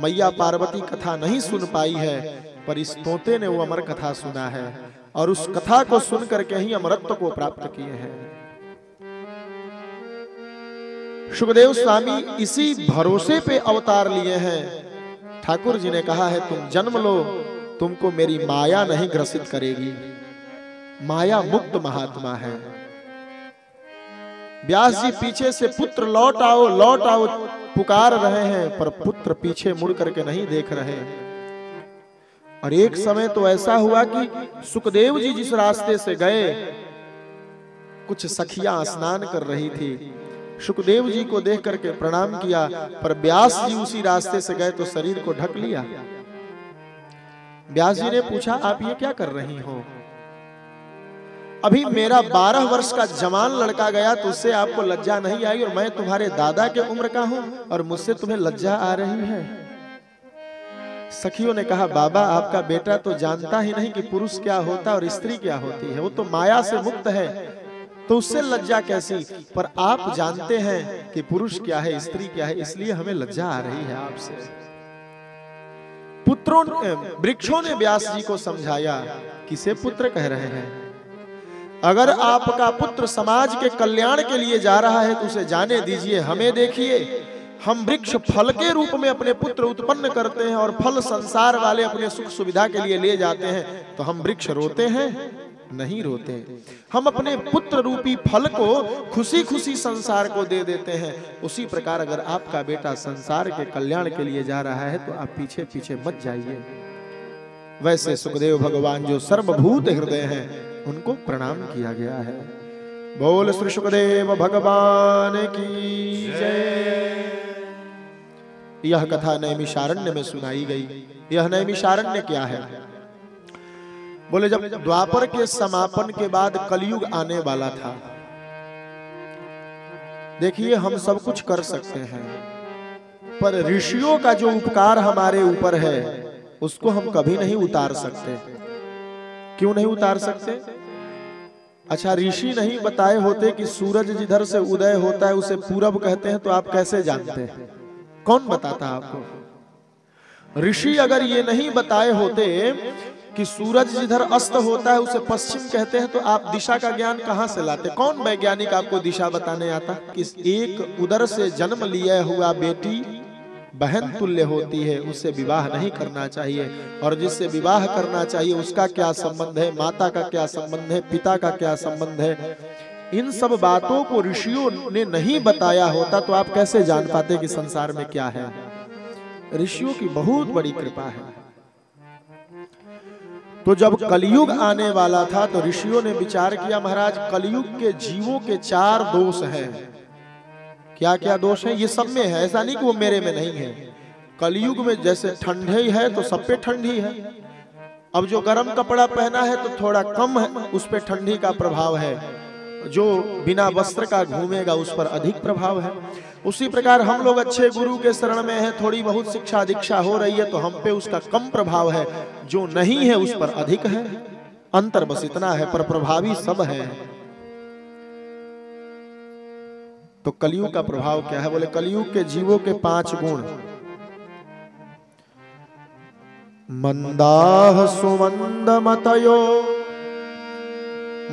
मैया पार्वती कथा नहीं सुन पाई है, पर इस तोते ने वो अमर कथा सुना है और उस कथा को सुन करके ही अमरत्व को प्राप्त किए हैं। सुखदेव स्वामी इसी भरोसे पे अवतार लिए हैं। ठाकुर जी ने कहा है तुम जन्म लो, तुमको मेरी माया नहीं ग्रसित करेगी। माया मुक्त महात्मा है। व्यास जी पीछे से पुत्र लौट आओ पुकार रहे हैं, पर पुत्र पीछे मुड़ करके नहीं देख रहे। और एक समय तो ऐसा हुआ कि सुखदेव जी जिस रास्ते से गए, कुछ सखियां स्नान कर रही थी। सुखदेव जी को देख करके प्रणाम किया, पर व्यास जी उसी रास्ते से गए तो शरीर को ढक लिया। व्यास जी ने पूछा आप ये क्या कर रही हो? अभी मेरा 12 वर्ष का जवान लड़का गया तो उससे आपको लज्जा नहीं आई, और मैं तुम्हारे दादा के उम्र का हूं और मुझसे तुम्हें लज्जा आ रही है। सखियों ने कहा बाबा आपका बेटा तो जानता ही नहीं कि पुरुष क्या होता और स्त्री क्या होती है। वो तो माया से मुक्त है तो उससे लज्जा कैसी? पर आप जानते हैं कि पुरुष क्या है स्त्री क्या है, इसलिए हमें लज्जा आ रही है आपसे। पुत्रों वृक्षों ने व्यास जी को समझाया। किसे पुत्र कह रहे हैं? अगर आपका पुत्र समाज के कल्याण के लिए जा रहा है तो उसे जाने दीजिए। हमें देखिए, हम वृक्ष फल के रूप में अपने पुत्र उत्पन्न करते हैं और फल संसार वाले अपने सुख सुविधा के लिए ले जाते हैं, तो हम वृक्ष रोते हैं? नहीं रोते। हम अपने पुत्र रूपी फल को खुशी खुशी संसार को दे देते हैं। उसी प्रकार अगर आपका बेटा संसार के कल्याण के लिए जा रहा है तो आप पीछे पीछे मत जाइए। वैसे सुखदेव भगवान जो सर्वभूत हृदय हैं उनको प्रणाम किया गया है। बोल श्री सुखदेव भगवान की जय। यह कथा नैमिषारण्य में सुनाई गई। यह नैमिषारण्य क्या है? बोले जब द्वापर के समापन के बाद कलयुग आने वाला था। देखिए हम सब कुछ कर सकते हैं, पर ऋषियों का जो उपकार हमारे ऊपर है उसको हम कभी नहीं उतार सकते। क्यों नहीं उतार सकते? अच्छा, ऋषि नहीं बताए होते कि सूरज जिधर से उदय होता है उसे पूरब कहते हैं, तो आप कैसे जानते हैं? कौन बताता आपको? ऋषि अगर ये नहीं बताए होते कि सूरज जिधर अस्त होता है उसे पश्चिम कहते हैं, तो आप दिशा का ज्ञान कहां से लाते? कौन वैज्ञानिक आपको दिशा बताने आता? किस एक उदर से जन्म लिया हुआ बेटी बहन तुल्य होती है, उससे विवाह नहीं करना चाहिए। और जिससे विवाह करना चाहिए उसका क्या संबंध है, माता का क्या संबंध है, पिता का क्या संबंध है, इन सब बातों को ऋषियों ने नहीं बताया होता तो आप कैसे जान पाते कि संसार में क्या है? ऋषियों की बहुत बड़ी कृपा है। तो जब कलयुग आने वाला था तो ऋषियों ने विचार किया, महाराज कलयुग के जीवों के 4 दोष हैं। क्या क्या दोष है? ये सब में है, ऐसा नहीं कि वो मेरे में नहीं है। कलयुग में जैसे ठंडे ही है तो सब पे ठंडी है। अब जो गर्म कपड़ा पहना है तो थोड़ा कम है, उस पे ठंडी का प्रभाव है। जो बिना वस्त्र का घूमेगा उस पर अधिक प्रभाव है। उसी प्रकार हम लोग अच्छे गुरु के शरण में हैं, थोड़ी बहुत शिक्षा दीक्षा हो रही है तो हम पे उसका कम प्रभाव है, जो नहीं है उस पर अधिक है। अंतर बस इतना है, पर प्रभावी सब है। तो कलयुग का प्रभाव क्या है? बोले कलयुग के जीवों के 5 गुण। मंदाह सुमंद मतयो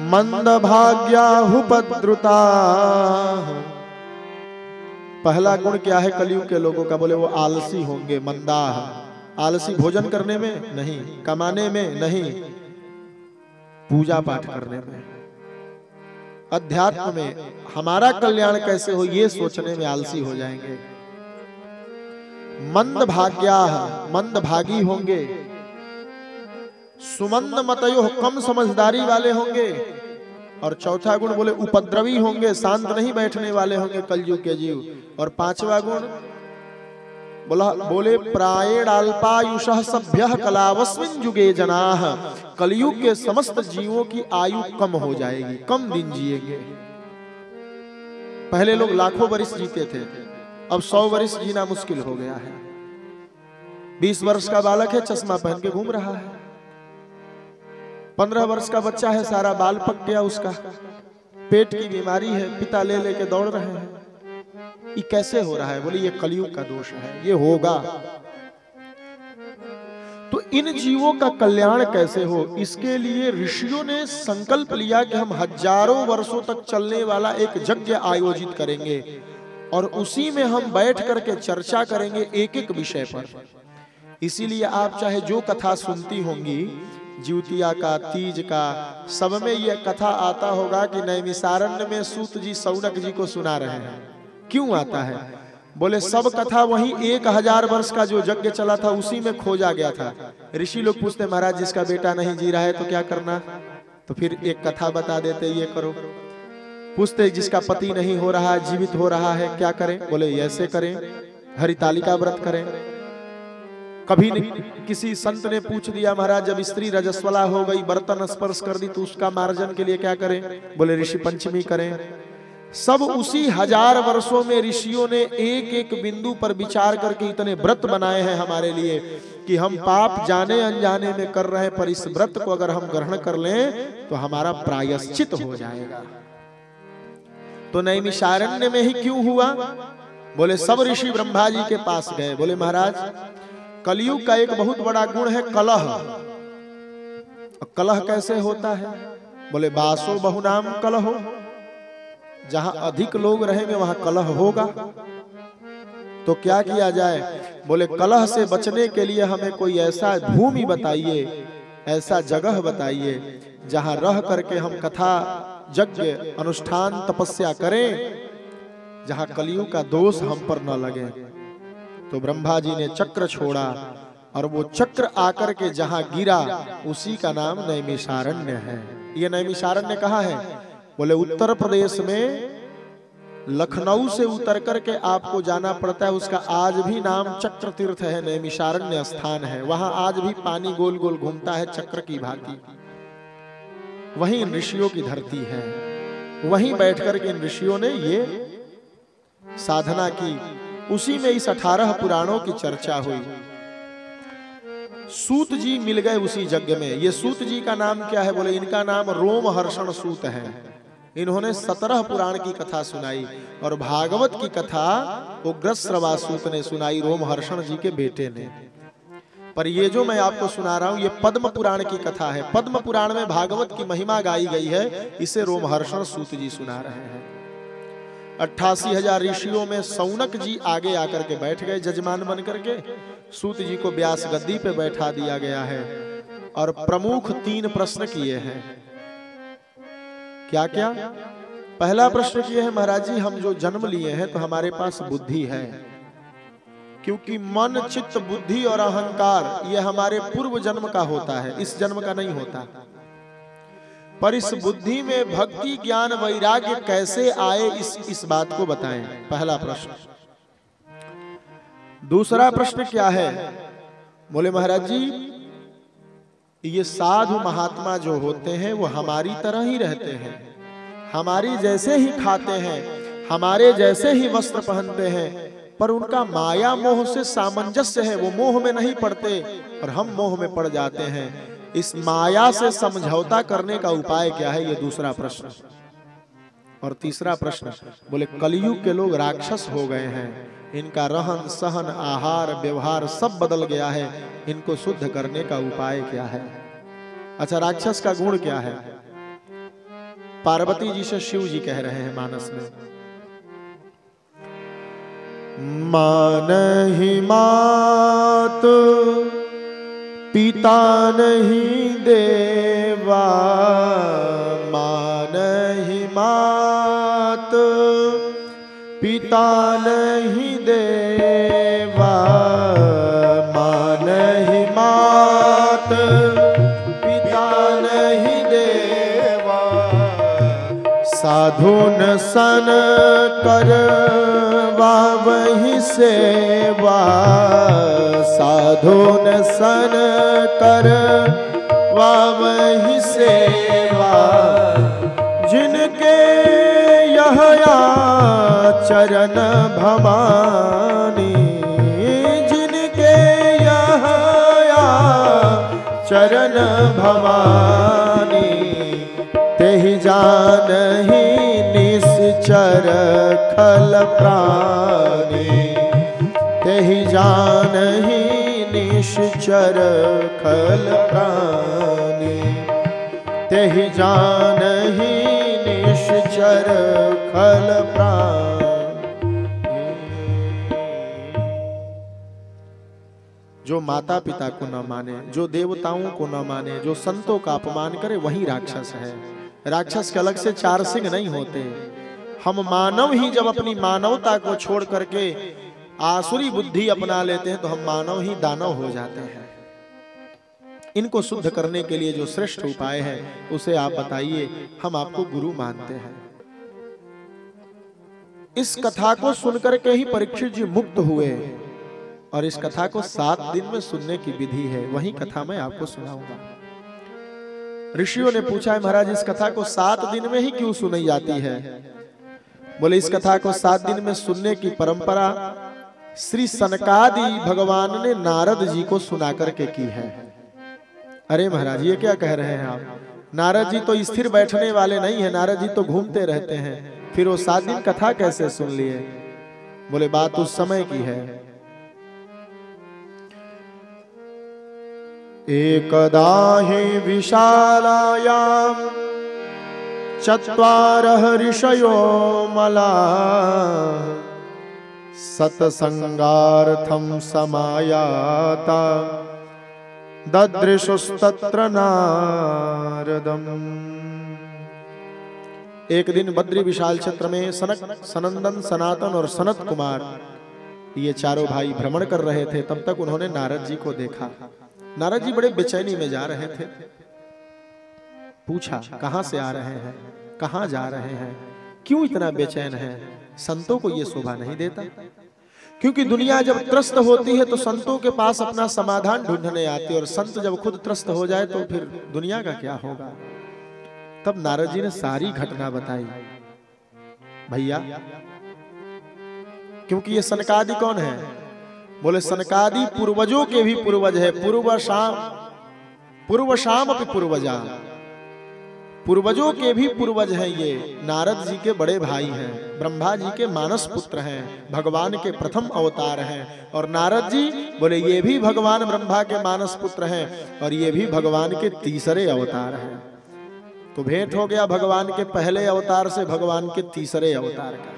मंद भाग्याहुपद्रुता। पहला गुण क्या है कलयुग के लोगों का? बोले वो आलसी होंगे। मंदाह, आलसी भोजन करने में नहीं, कमाने में नहीं, पूजा पाठ करने में, अध्यात्म में हमारा कल्याण कैसे हो ये सोचने में आलसी हो जाएंगे। मंद भाग्याह, मंद भागी होंगे। सुमंद मतयो, कम समझदारी वाले होंगे। और चौथा गुण बोले उपद्रवी होंगे, शांत नहीं बैठने वाले होंगे कलयुग के जीव। और 5वां गुण बोले प्रायेणाल्पायुषः सभ्यः कलावस्मिन् युगे जनाः। कलयुग के समस्त जीवों की आयु कम हो जाएगी, कम दिन जिएंगे। पहले लोग लाखों वर्ष जीते थे, अब 100 वर्ष जीना मुश्किल हो गया है। 20 वर्ष का बालक है, चश्मा पहन के घूम रहा है। 15 वर्ष का बच्चा है, सारा बाल पक गया उसका, पेट की बीमारी है, पिता ले लेके दौड़ रहे हैं। ये कैसे हो रहा है? बोले ये कलयुग का दोष है, ये होगा। तो इन जीवों का कल्याण कैसे हो, इसके लिए ऋषियों ने संकल्प लिया कि हम हजारों वर्षों तक चलने वाला एक यज्ञ आयोजित करेंगे और उसी में हम बैठ करके चर्चा करेंगे एक एक विषय पर। इसीलिए आप चाहे जो कथा सुनती होंगी, ज्योतिया का, तीज का, सब में यह कथा आता होगा कि नैमिषारण्य में सूत जी शौनक जी को सुना रहे हैं। क्यों आता है? बोले सब कथा वही 1000 वर्ष का जो यज्ञ चला था उसी में खोजा गया था। ऋषि लोग पूछते महाराज जिसका बेटा नहीं जी रहा है तो क्या करना? तो फिर एक कथा बता देते, ये करो। पूछते जिसका पति नहीं हो रहा, जीवित हो रहा है, क्या करें? बोले ऐसे करें, हरितालिका व्रत करें। कभी किसी संत ने पूछ दिया महाराज जब स्त्री रजस्वला हो गई, बर्तन स्पर्श कर दी, तो उसका मार्जन के लिए क्या करें? बोले ऋषि पंचमी करें। सब उसी 1000 वर्षों में ऋषियों ने एक एक बिंदु पर विचार करके इतने व्रत बनाए हैं हमारे लिए कि हम पाप जाने अनजाने में कर रहे हैं, पर इस व्रत को अगर हम ग्रहण कर लें तो हमारा प्रायश्चित हो जाएगा। तो नैमिषारण्य में ही क्यों हुआ? बोले सब ऋषि ब्रह्मा जी के पास गए। बोले महाराज कलयुग का एक बहुत बड़ा गुण है कलह। कलह कैसे होता है? बोले बासो बहुनाम कलह हो, जहां अधिक लोग रहेंगे वहां कलह होगा। तो क्या किया जाए? बोले कलह से बचने के लिए हमें कोई ऐसा भूमि बताइए, ऐसा जगह बताइए जहां रह करके हम कथा यज्ञ अनुष्ठान तपस्या करें, जहां कलयुग का दोष हम पर न लगे। तो ब्रह्मा जी ने चक्र छोड़ा और वो चक्र आकर के जहां गिरा उसी का नाम नैमिषारण्य है। ये नैमिषारण्य कहाँ है? बोले उत्तर प्रदेश में लखनऊ से उतर करके आपको जाना पड़ता है, उसका आज भी नाम चक्र तीर्थ है, नैमिषारण्य स्थान है। वहां आज भी पानी गोल गोल घूमता है चक्र की भांति। वहीं इन ऋषियों की धरती है, वहीं बैठ करके इन ऋषियों ने ये साधना की। उसी में इस 18 पुराणों की चर्चा हुई। सूत जी मिल गए उसी यज्ञ में। ये सूत जी का नाम क्या है? बोले इनका नाम रोमहर्षण सूत है। इन्होंने 17 पुराण की कथा सुनाई और भागवत की कथा उग्रश्रवा सूत ने सुनाई, रोमहर्षण जी के बेटे ने। पर ये जो मैं आपको सुना रहा हूं ये पद्म पुराण की कथा है। पद्म पुराण में भागवत की महिमा गाई गई है, इसे रोमहर्षण सूत जी सुना रहे हैं। 88,000 ऋषियों में सौनक जी आगे आकर के बैठ गए जजमान बन करके। सूत जी को व्यास गद्दी पे बैठा दिया गया है और प्रमुख 3 प्रश्न किए हैं। क्या क्या? पहला प्रश्न किए हैं, महाराज जी हम जो जन्म लिए हैं तो हमारे पास बुद्धि है, क्योंकि मन चित्त बुद्धि और अहंकार ये हमारे पूर्व जन्म का होता है, इस जन्म का नहीं होता। पर इस बुद्धि में भक्ति ज्ञान वैराग्य कैसे आए, इस बात को बताएं। पहला प्रश्न। दूसरा प्रश्न क्या है? बोले महाराज जी ये साधु महात्मा जो होते हैं वो हमारी तरह ही रहते हैं, हमारी जैसे ही खाते हैं, हमारे जैसे ही वस्त्र पहनते हैं, पर उनका माया मोह से सामंजस्य है, वो मोह में नहीं पड़ते और हम मोह में पड़ जाते हैं। इस माया से समझौता करने का उपाय क्या है? ये दूसरा प्रश्न। और तीसरा प्रश्न, बोले कलयुग के लोग राक्षस हो गए हैं, इनका रहन सहन आहार व्यवहार सब बदल गया है, इनको शुद्ध करने का उपाय क्या है? अच्छा, राक्षस का गुण क्या है? पार्वती जी से शिव जी कह रहे हैं मानस में, मानहि मात पिता नहीं देवा, मानहि मात पिता नहीं देवा, मानहि मात पिता नहीं देवा, साधु न सन करवा वही सेवा, साधु न सन करवा वही सेवा, जिनके यह चरण भवानी, जिनके यह चरण भवानी, तेहि जानहि निश्चर खल प्राणी, तेहि जानहि निश्चर खल प्राणी, तेहि जानहि निश्चर खल प्राणी। जो माता पिता को न माने, जो देवताओं को न माने, जो संतों का अपमान करे, वही राक्षस है। राक्षस के अलग से 4 सिंह नहीं होते। हम मानव ही जब अपनी मानवता को छोड़ करके आसुरी बुद्धि अपना लेते हैं तो हम मानव ही दानव हो जाते हैं। इनको शुद्ध करने के लिए जो श्रेष्ठ उपाय है उसे आप बताइए, हम आपको गुरु मानते हैं। इस कथा को सुनकर के ही परीक्षित जी मुक्त हुए और इस कथा को 7 दिन में सुनने की विधि है, वही कथा मैं आपको सुनाऊंगा। ऋषियों ने पूछा, महाराज इस कथा को 7 दिन में ही क्यों सुनाई जाती है? बोले इस कथा को 7 दिन में सुनने की परंपरा श्री सनकादि भगवान ने नारद जी को सुना करके की है। अरे महाराज ये क्या कह रहे हैं आप? नारद जी तो स्थिर बैठने वाले नहीं है, नारद जी तो घूमते रहते हैं, फिर वो 7 दिन कथा कैसे सुन लिए? बोले बात उस समय की है। एकदा हि विशालायां चत्वारः ऋषयो मलाः सत्संगार्थं समायाता ददृशुस्तत्र नारदम्। एक दिन बद्री विशाल क्षेत्र में सनक, सनंदन, सनातन और सनत कुमार ये चारों भाई भ्रमण कर रहे थे। तब तक उन्होंने नारद जी को देखा। नारद जी बड़े बेचैनी में जा रहे थे। पूछा कहां से आ रहे हैं, कहां जा रहे हैं, क्यों इतना बेचैन है? संतों को यह शोभा नहीं देता, क्योंकि दुनिया जब त्रस्त होती है तो संतों के पास अपना समाधान ढूंढने आती है, और संत जब खुद त्रस्त हो जाए तो फिर दुनिया का क्या होगा। तब नारद जी ने सारी घटना बताई। भैया, क्योंकि ये सनकादि कौन है? बोले सनकादि पूर्वजों के भी पूर्वज है। पूर्व शाम अपि पूर्वजा। पूर्वजों के भी पूर्वज हैं ये, नारद जी के बड़े भाई हैं, ब्रह्मा जी के मानस पुत्र हैं, भगवान के प्रथम अवतार हैं। और नारद जी बोले ये भी भगवान ब्रह्मा के मानस पुत्र हैं और ये भी भगवान के तीसरे अवतार हैं। तो भेंट हो गया भगवान के पहले अवतार से भगवान के तीसरे अवतार का।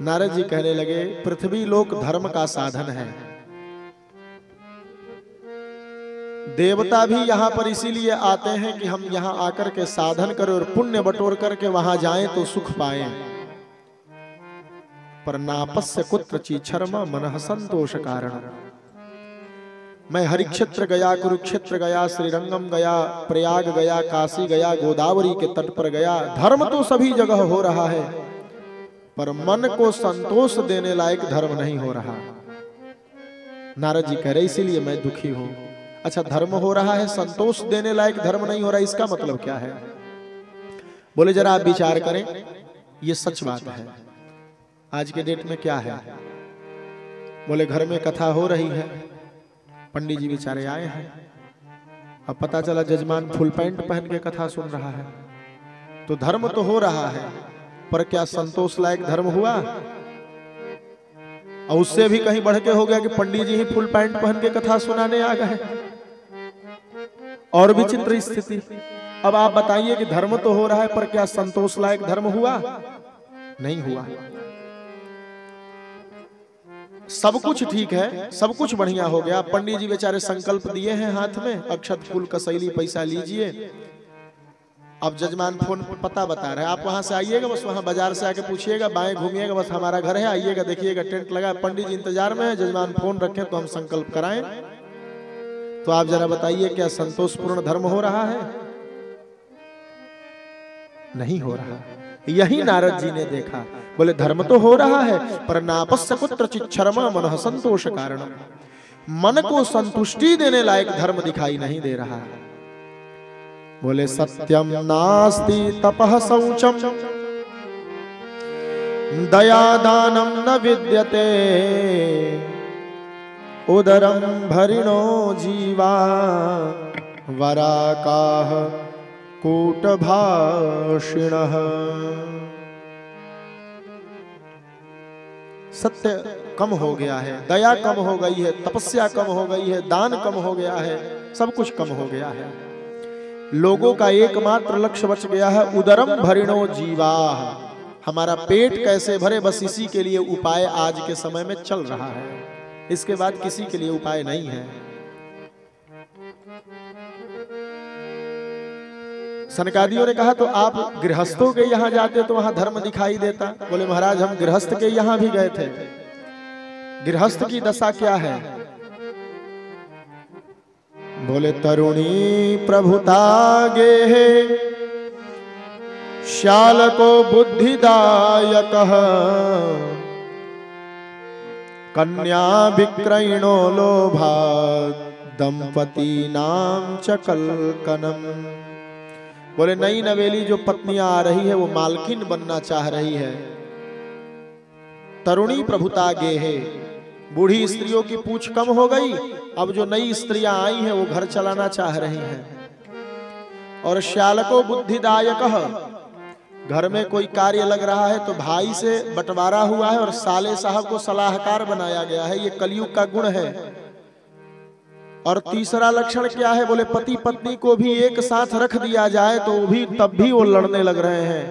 नारद जी कहने लगे पृथ्वी लोक धर्म का साधन है, देवता भी यहाँ पर इसीलिए आते हैं कि हम यहाँ आकर के साधन करें और पुण्य बटोर करके वहां जाएं तो सुख पाएं। पर नापस्य कुत्रचि छर्मा मनः संतोष कारण। मैं हरिक्षेत्र गया, कुरुक्षेत्र गया, श्रीरंगम गया, प्रयाग गया, काशी गया, गोदावरी के तट पर गया, धर्म तो सभी जगह हो रहा है पर मन को संतोष देने लायक धर्म नहीं हो रहा। नारद जी कह रहे इसीलिए मैं दुखी हूं। अच्छा, धर्म हो रहा है, संतोष देने लायक धर्म नहीं हो रहा, इसका मतलब क्या है? बोले जरा आप विचार करें, ये सच बात है। आज के डेट में क्या है? बोले घर में कथा हो रही है, पंडित जी बेचारे आए हैं, अब पता चला जजमान फुल पैंट पहन के कथा सुन रहा है। तो धर्म तो हो रहा है पर क्या संतोष लायक धर्म हुआ? और उससे भी कहीं बढ़ के हो गया कि पंडित जी ही फुल पैंट पहन के कथा सुनाने आ गए। और विचित्र स्थिति। अब आप बताइए कि धर्म तो हो रहा है पर क्या संतोष लायक धर्म हुआ? नहीं हुआ। सब कुछ ठीक है, सब कुछ बढ़िया हो गया, पंडित जी बेचारे संकल्प दिए हैं हाथ में, अक्षत फूल कसैली पैसा लीजिए। अब जजमान फोन पर पता बता रहे हैं, आप वहां से आइएगा, बस वहां बाजार से आके पूछिएगा, बाएं घूमिएगा, बस हमारा घर है, आइएगा, देखिएगा टेंट लगा, पंडित जी इंतजार में है, जजमान फोन रखें तो हम संकल्प कराएं। तो आप जरा बताइए क्या संतोषपूर्ण धर्म हो रहा है? नहीं हो रहा। यही नारद जी ने देखा। बोले धर्म तो हो रहा है पर नापस्य कुत्रचित् छर्मा मनः संतोष कारण। मन को संतुष्टि देने लायक धर्म दिखाई नहीं दे रहा। बोले सत्यम नास्ति तपः शौचम दया दानम न विद्यते उदरम भरिणो जीवा वराकाः कूटभाषिणः। सत्य कम हो गया है, दया कम हो गई है, तपस्या कम हो गई है, दान कम हो गया है, सब कुछ कम हो गया है। लोगों का एकमात्र लक्ष्य बच गया है उदरम भरिणो जीवा। हमारा पेट कैसे भरे, बस इसी के लिए उपाय आज के समय में चल रहा है। इसके बाद किसी के लिए उपाय नहीं है। सनकादियों ने कहा तो आप गृहस्थों के यहाँ जाते तो वहां धर्म दिखाई देता। बोले महाराज हम गृहस्थ के यहाँ भी गए थे। गृहस्थ की दशा क्या है? बोले तरुणी प्रभुता गे श्याल को बुद्धिदायक कन्या विक्रयणो लोभा दंपति नाम च कलकनम। बोले नई नवेली जो पत्नियां आ रही है वो मालकिन बनना चाह रही है। तरुणी प्रभुता गे है, बूढ़ी स्त्रियों की पूछ कम हो गई, अब जो नई स्त्रियां आई हैं वो घर चलाना चाह रही हैं। और श्यालको बुद्धिदायक, घर में कोई कार्य लग रहा है तो भाई से बंटवारा हुआ है और साले साहब को सलाहकार बनाया गया है। ये कलयुग का गुण है। और तीसरा लक्षण क्या है? बोले पति पत्नी को भी एक साथ रख दिया जाए तो भी तब भी वो लड़ने लग रहे हैं।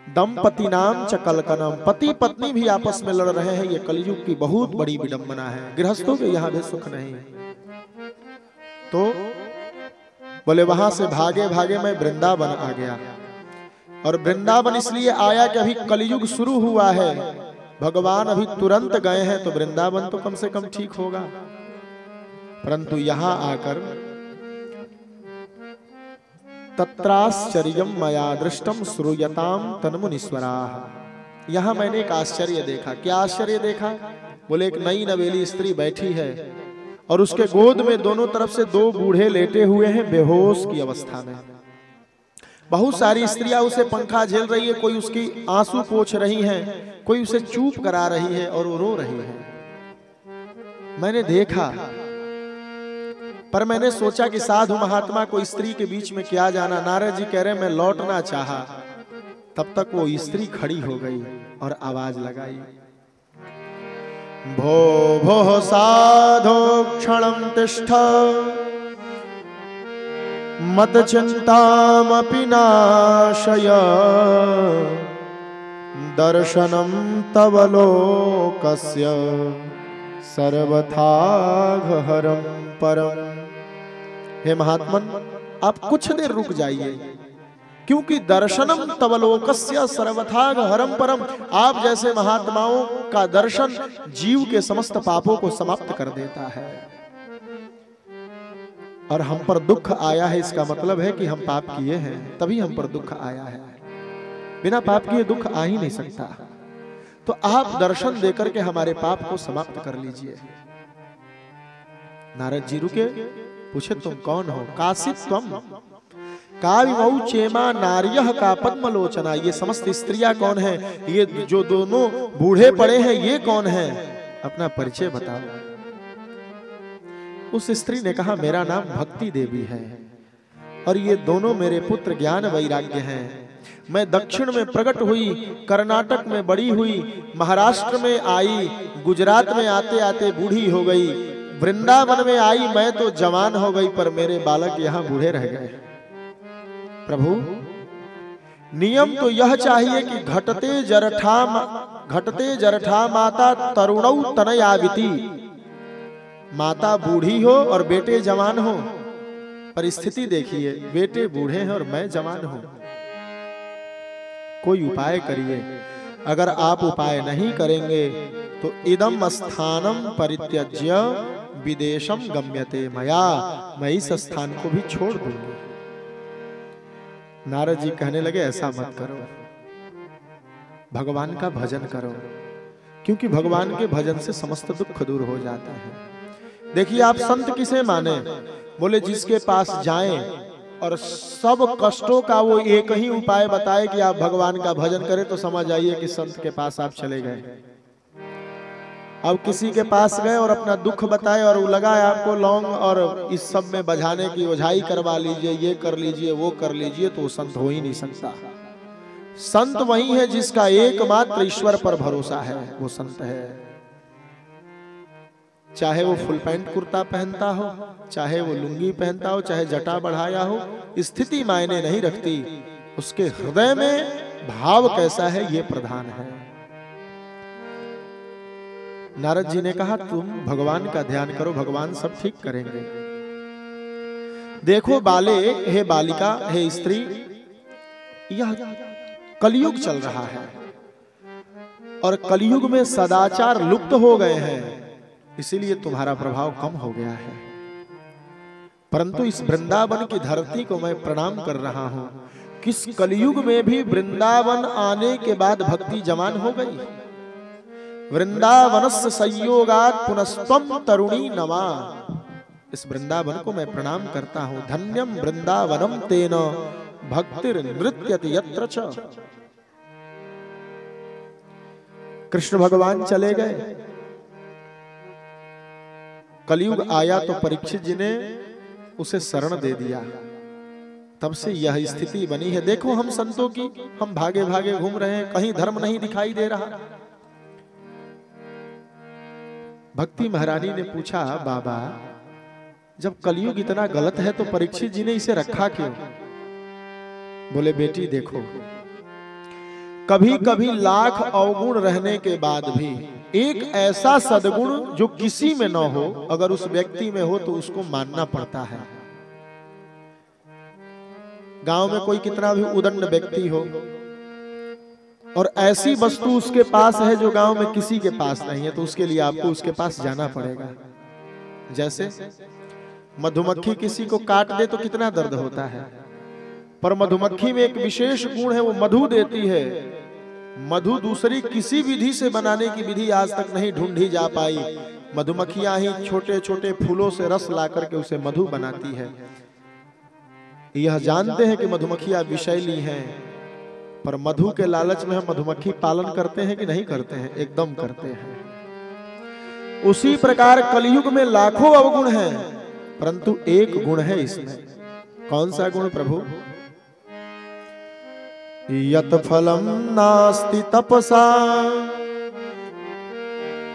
दंपति नाम च कलकनम, पति पत्नी भी आपस में लड़ रहे हैं। ये कलयुग की बहुत बड़ी विडंबना है। गृहस्थों के यहाँ भी सुख नहीं। तो बोले वहां से भागे भागे मैं वृंदावन आ गया। और वृंदावन इसलिए आया कि अभी कलयुग शुरू हुआ है, भगवान अभी तुरंत गए हैं तो वृंदावन तो कम से कम ठीक होगा। परंतु यहां आकर तत्राश्चर्यम मया दृष्टम श्रूयताम तन्मुनीश्वराः। यहां मैंने एक आश्चर्य देखा। क्या आश्चर्य देखा? बोले एक नई नवेली स्त्री बैठी है और उसके गोद में दोनों तरफ से दो बूढ़े लेटे हुए हैं बेहोश की अवस्था में। बहुत सारी स्त्रियां उसे पंखा झेल रही है, कोई उसकी आंसू पोंछ रही हैं, कोई उसे चुप करा रही है और वो रो रही है। मैंने देखा पर मैंने सोचा कि साधु महात्मा को स्त्री के बीच में क्या जाना। नारद जी कह रहे मैं लौटना चाहा, तब तक वो स्त्री खड़ी हो गई और आवाज लगाई, भो भो साधो क्षणं तिष्ठ मत चिंतामपि नाशय दर्शनं तव लोकस्य सर्वथाघहरं परम। हे महात्मन, आप कुछ देर रुक जाइए, क्योंकि दर्शनम तवलोकस्य सर्वथाघहरं परम, आप जैसे महात्माओं का दर्शन जीव के समस्त पापों को समाप्त कर देता है। और हम पर दुख आया है, इसका मतलब है कि हम पाप किए हैं, तभी हम पर दुख आया है। बिना पाप किए दुख आ ही नहीं सकता। तो आप दर्शन देकर के हमारे पाप को समाप्त कर लीजिए। नारद जी रुके, पूछे तुम कौन हो? कासित त्वम काविमौ चेमा नार्यः का पद्मलोचना, ये समस्त स्त्रियां कौन है? ये जो दोनों बूढ़े पड़े हैं ये कौन है? अपना परिचय बताओ। उस स्त्री ने कहा मेरा नाम भक्ति देवी है और ये दोनों मेरे पुत्र ज्ञान वैराग्य हैं। मैं दक्षिण में प्रकट हुई, कर्नाटक में बड़ी हुई, महाराष्ट्र में आई, गुजरात में आते आते बूढ़ी हो गई, वृंदावन में आई मैं तो जवान हो गई, पर मेरे बालक यहाँ बूढ़े रह गए। प्रभु, नियम तो यह चाहिए कि घटते जरठा माता तरुणौ तनयाविति, माता बूढ़ी हो और बेटे जवान हो। पर स्थिति देखिए, बेटे बूढ़े हैं और मैं जवान हूं। कोई उपाय करिए। अगर आप उपाय नहीं करेंगे तो इदम स्थानम परित्यज्य विदेशम गम्यते मया, मैं इस स्थान को भी छोड़ दूंगी। नारद जी कहने लगे ऐसा मत करो, भगवान का भजन करो, क्योंकि भगवान के भजन से समस्त दुख दूर हो जाता है। देखिए आप संत किसे माने? बोले जिसके पास जाएं और सब कष्टों का वो एक ही उपाय बताए कि आप भगवान का भजन करें, तो समझ आइए कि संत के पास आप चले गए। अब किसी के पास गए और अपना दुख बताए और वो लगाए आपको लौंग और इस सब में बजाने की ओझाई करवा लीजिए, ये कर लीजिए वो कर लीजिए, तो संत हो ही नहीं सकता। संत वही है जिसका एकमात्र ईश्वर पर भरोसा है, वो संत है। चाहे वो फुल पैंट कुर्ता पहनता हो, चाहे वो लुंगी पहनता हो, चाहे जटा बढ़ाया हो, स्थिति मायने नहीं रखती, उसके हृदय में भाव कैसा है ये प्रधान है। नारद जी ने कहा तुम भगवान का ध्यान करो, भगवान सब ठीक करेंगे। देखो बाले, हे बालिका, हे स्त्री, यह कलयुग चल रहा है और कलयुग में सदाचार लुप्त हो गए हैं, इसीलिए तुम्हारा प्रभाव कम हो गया है। परंतु इस वृंदावन की धरती को मैं प्रणाम कर रहा हूं। किस कलयुग में भी वृंदावन आने के बाद भक्ति जवान हो गई। वृंदावनस्य संयोगात् पुनस्त्वं तरुणी नमा, इस वृंदावन को मैं प्रणाम करता हूं। धन्यम वृंदावनम तेन भक्तिर् नृत्यति यत्र च। कृष्ण भगवान चले गए, कलयुग आया तो परीक्षित जी ने उसे शरण दे दिया, तब से यह स्थिति बनी है। देखो हम संतों की, हम भागे भागे घूम रहे हैं, कहीं धर्म नहीं दिखाई दे रहा। भक्ति महारानी ने पूछा बाबा जब कलयुग इतना गलत है तो परीक्षित जी ने इसे रखा क्यों? बोले बेटी देखो, कभी कभी लाख अवगुण रहने के बाद भी एक ऐसा सद्गुण जो किसी में न हो, अगर उस व्यक्ति में हो तो उसको मानना पड़ता है। गांव में कोई कितना भी उदंड व्यक्ति हो और ऐसी वस्तु उसके पास है जो गांव में किसी के पास नहीं है, तो उसके लिए आपको उसके पास जाना पड़ेगा। जैसे मधुमक्खी किसी को काट दे तो कितना दर्द होता है, पर मधुमक्खी में एक विशेष गुण है, वो मधु देती है। मधु दूसरी किसी विधि से बनाने की विधि आज तक नहीं ढूंढी जा पाई। मधुमक्खियां ही छोटे छोटे फूलों से रस ला करके उसे मधु बनाती है। यह जानते हैं कि मधुमक्खियां विषैली हैं, पर मधु के लालच में हम मधुमक्खी पालन करते हैं कि नहीं करते हैं? एकदम करते हैं। उसी प्रकार कलयुग में लाखों अवगुण हैं, परंतु एक गुण है इसमें। कौन सा गुण प्रभु? यत फलम नास्ति तपसा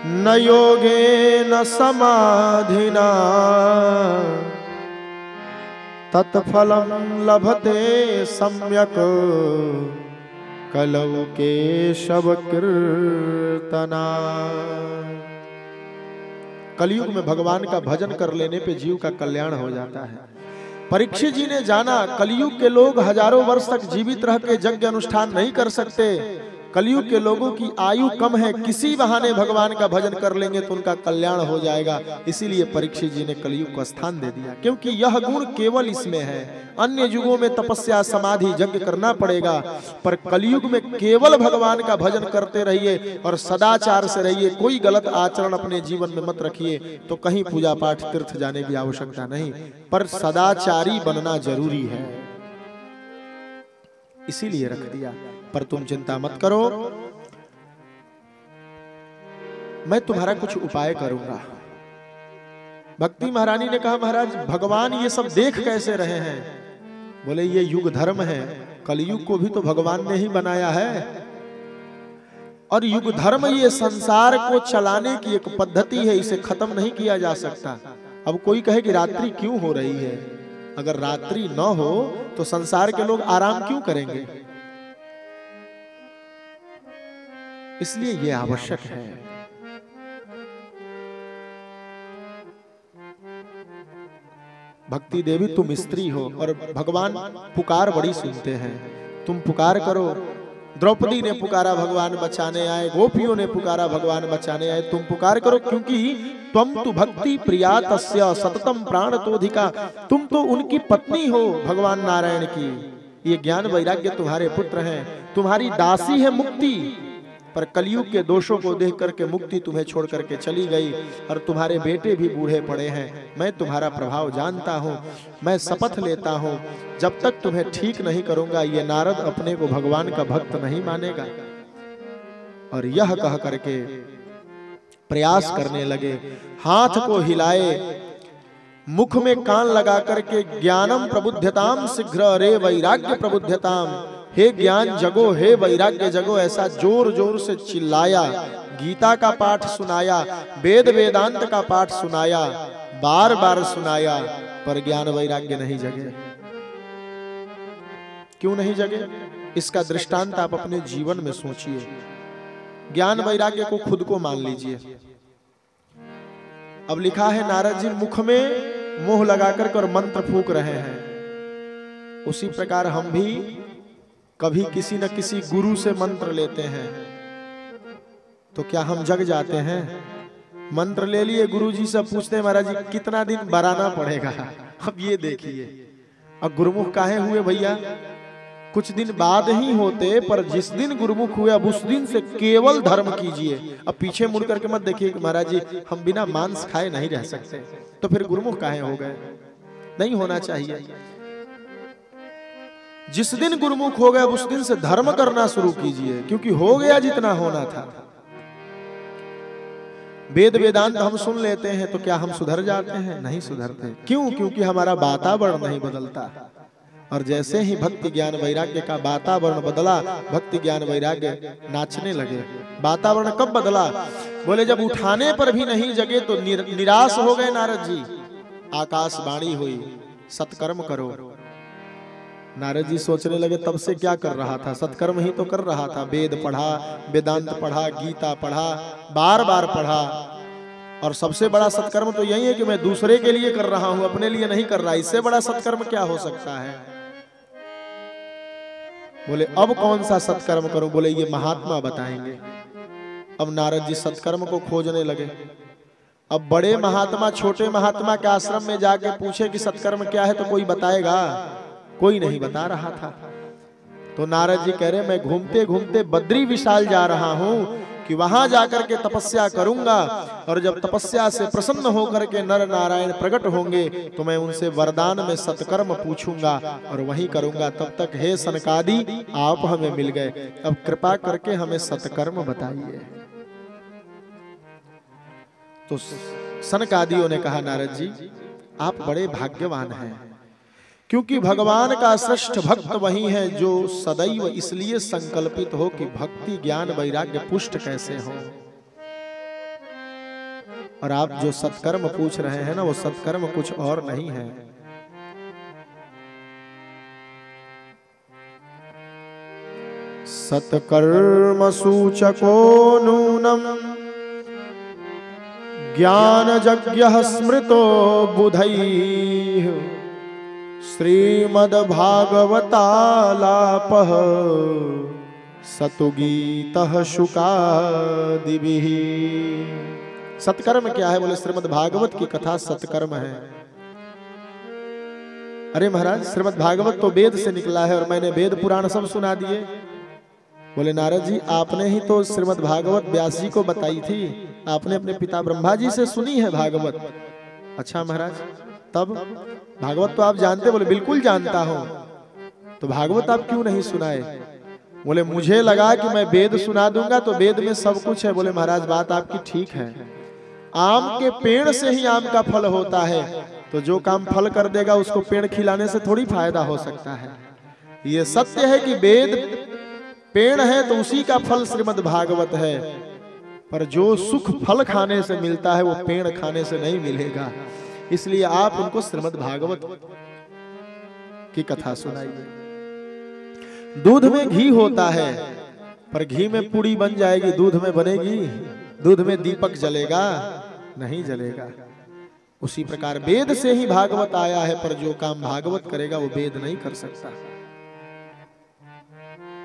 न योगे न समाधिना तत्फलम लभते सम्यक कलौ केशव कीर्तना। कलयुग में भगवान का भजन कर लेने पे जीव का कल्याण हो जाता है। परीक्षित जी ने जाना कलयुग के लोग हजारों वर्ष तक जीवित रह के यज्ञ अनुष्ठान नहीं कर सकते। कलयुग के लोगों की आयु कम है, किसी बहाने भगवान का भजन कर लेंगे तो उनका कल्याण हो जाएगा। इसीलिए परीक्षित जी ने कलयुग को स्थान दे दिया, क्योंकि यह गुण केवल इसमें है। अन्य युगों में तपस्या समाधि यज्ञ करना पड़ेगा, पर कलयुग में केवल भगवान का भजन करते रहिए और सदाचार से रहिए। कोई गलत आचरण अपने जीवन में मत रखिए, तो कहीं पूजा पाठ तीर्थ जाने की आवश्यकता नहीं, पर सदाचारी बनना जरूरी है, इसीलिए रख दिया। पर तुम चिंता मत करो, मैं तुम्हारा कुछ उपाय करूंगा। भक्ति महारानी ने कहा, महाराज भगवान ये सब देख कैसे रहे हैं? बोले ये युग धर्म है, कलयुग को भी तो भगवान ने ही बनाया है, और युग धर्म ये संसार को चलाने की एक पद्धति है, इसे खत्म नहीं किया जा सकता। अब कोई कहे कि रात्रि क्यों हो रही है? अगर रात्रि न हो तो संसार के लोग आराम क्यों करेंगे? इसलिए यह आवश्यक है। भक्ति देवी तुम स्त्री हो और भगवान पुकार बड़ी सुनते हैं, तुम पुकार करो। द्रौपदी ने पुकारा भगवान बचाने आए, गोपियों ने पुकारा भगवान बचाने आए, तुम पुकार करो, क्योंकि तुम तो भक्ति प्रिया तस्य सततम प्राण तोधिका, तुम तो उनकी पत्नी हो भगवान नारायण की। ये ज्ञान वैराग्य तुम्हारे पुत्र हैं, तुम्हारी दासी है मुक्ति, पर कलयुग के दोषों को देख करके मुक्ति तुम्हें छोड़ करके चली गई, और तुम्हारे बेटे भी बूढ़े पड़े हैं। मैं तुम्हारा प्रभाव जानता हूँ, मैं शपथ लेता हूँ जब तक तुम्हें ठीक नहीं करूंगा ये नारद अपने को भगवान का भक्त नहीं मानेगा। और यह कह करके प्रयास करने लगे, हाथ को हिलाए, मुख में कान लगा करके ज्ञानम प्रबुद्धताम शीघ्र रे वैराग्य प्रबुद्धताम, हे ज्ञान जगो, हे वैराग्य जगो, ऐसा जोर जोर से चिल्लाया। गीता का पाठ सुनाया, वेद वेदांत का पाठ सुनाया, बार बार सुनाया, पर ज्ञान वैराग्य नहीं जगे। क्यों नहीं जगे? इसका दृष्टांत आप अपने जीवन में सोचिए। ज्ञान वैराग्य को खुद को मान लीजिए। अब लिखा है नारद जी मुख में मोह लगाकर और मंत्र फूंक रहे हैं, उसी प्रकार हम भी कभी किसी न किसी गुरु से मंत्र लेते हैं, तो क्या हम जग जाते हैं? मंत्र ले लिए, गुरु जी से पूछते हैं महाराज जी कितना दिन बराना पड़ेगा? अब ये देखिए, अब गुरुमुख काहे हुए भैया? कुछ दिन बाद ही होते, पर जिस दिन गुरुमुख हुए अब उस दिन से केवल धर्म कीजिए। अब पीछे मुड़ करके मत देखिए कि महाराज जी हम बिना मांस खाए नहीं रह सकते, तो फिर गुरुमुख काहे हो गए? नहीं होना चाहिए। जिस दिन गुरुमुख हो गए उस दिन से धर्म करना शुरू कीजिए, क्योंकि हो गया जितना होना था। वेद वेदांत हम सुन लेते हैं तो क्या हम सुधर जाते हैं? नहीं सुधरते। क्यों? क्योंकि हमारा वातावरण नहीं बदलता। और जैसे ही भक्ति ज्ञान वैराग्य का वातावरण बदला, भक्ति ज्ञान वैराग्य नाचने लगे। वातावरण कब बदला? बोले जब उठाने पर भी नहीं जगे तो निराश हो गए नारद जी। आकाशवाणी हुई, सत्कर्म करो। नारद जी सोचने लगे तब से क्या कर रहा था? सत्कर्म ही तो कर रहा था। वेद पढ़ा, वेदांत पढ़ा, गीता पढ़ा, बार बार पढ़ा। और सबसे बड़ा सत्कर्म तो यही है कि मैं दूसरे के लिए कर रहा हूं, अपने लिए नहीं कर रहा। इससे बड़ा सत्कर्म क्या हो सकता है? बोले अब कौन सा सत्कर्म करूं? बोले ये महात्मा बताएंगे। अब नारद जी सत्कर्म को खोजने लगे। अब बड़े महात्मा छोटे महात्मा के आश्रम में जाके पूछे कि सत्कर्म क्या है, तो कोई बताएगा? कोई नहीं बता रहा था। तो नारद जी कह रहे मैं घूमते घूमते बद्री विशाल जा रहा हूं कि वहां जाकर के तपस्या करूंगा, और जब तपस्या से प्रसन्न होकर के नर नारायण प्रकट होंगे तो मैं उनसे वरदान में सत्कर्म पूछूंगा और वही करूंगा। तब तक हे सनकादि आप हमें मिल गए, अब कृपा करके हमें सत्कर्म बताइए। तो सनकादियों ने कहा नारद जी आप बड़े भाग्यवान हैं, क्योंकि भगवान का श्रेष्ठ भक्त वही है जो सदैव इसलिए संकल्पित हो कि भक्ति ज्ञान वैराग्य पुष्ट कैसे हो। और आप जो सत्कर्म पूछ रहे हैं ना, वो सत्कर्म कुछ और नहीं है। सत्कर्म सूचको नूनम ज्ञान यज्ञ स्मृतो बुधैः श्रीमद्भागवतालापः सतुगीतः शुकादिभिः। सत्कर्म क्या है? बोले श्रीमद् भागवत की कथा सत्कर्म है। अरे महाराज, श्रीमद् भागवत तो वेद से निकला है और मैंने वेद पुराण सब सुना दिए। बोले नारद जी, आपने ही तो श्रीमद् भागवत व्यास जी को बताई थी, आपने अपने पिता ब्रह्मा जी से सुनी है भागवत। अच्छा महाराज, तब भागवत तो आप जानते? बोले बिल्कुल जानता हूं। तो भागवत आप क्यों नहीं सुनाए? बोले मुझे लगा कि मैं वेद सुना दूंगा तो वेद में सब कुछ है। बोले महाराज, बात आपकी ठीक है, आम के पेड़ से ही आम का फल होता है, तो जो काम फल कर देगा उसको पेड़ खिलाने से थोड़ी फायदा हो सकता है। ये सत्य है कि वेद पेड़ है तो उसी का फल श्रीमद् भागवत है, पर जो सुख फल खाने से मिलता है वो पेड़ खाने से नहीं मिलेगा। इसलिए आप उनको श्रीमद् भागवत की कथा सुनाइए। दूध में घी होता है, पर घी में पूड़ी बन जाएगी, दूध में बनेगी? दूध में दीपक जलेगा? नहीं जलेगा। उसी प्रकार वेद से ही भागवत आया है, पर जो काम भागवत करेगा वो वेद नहीं कर सकता।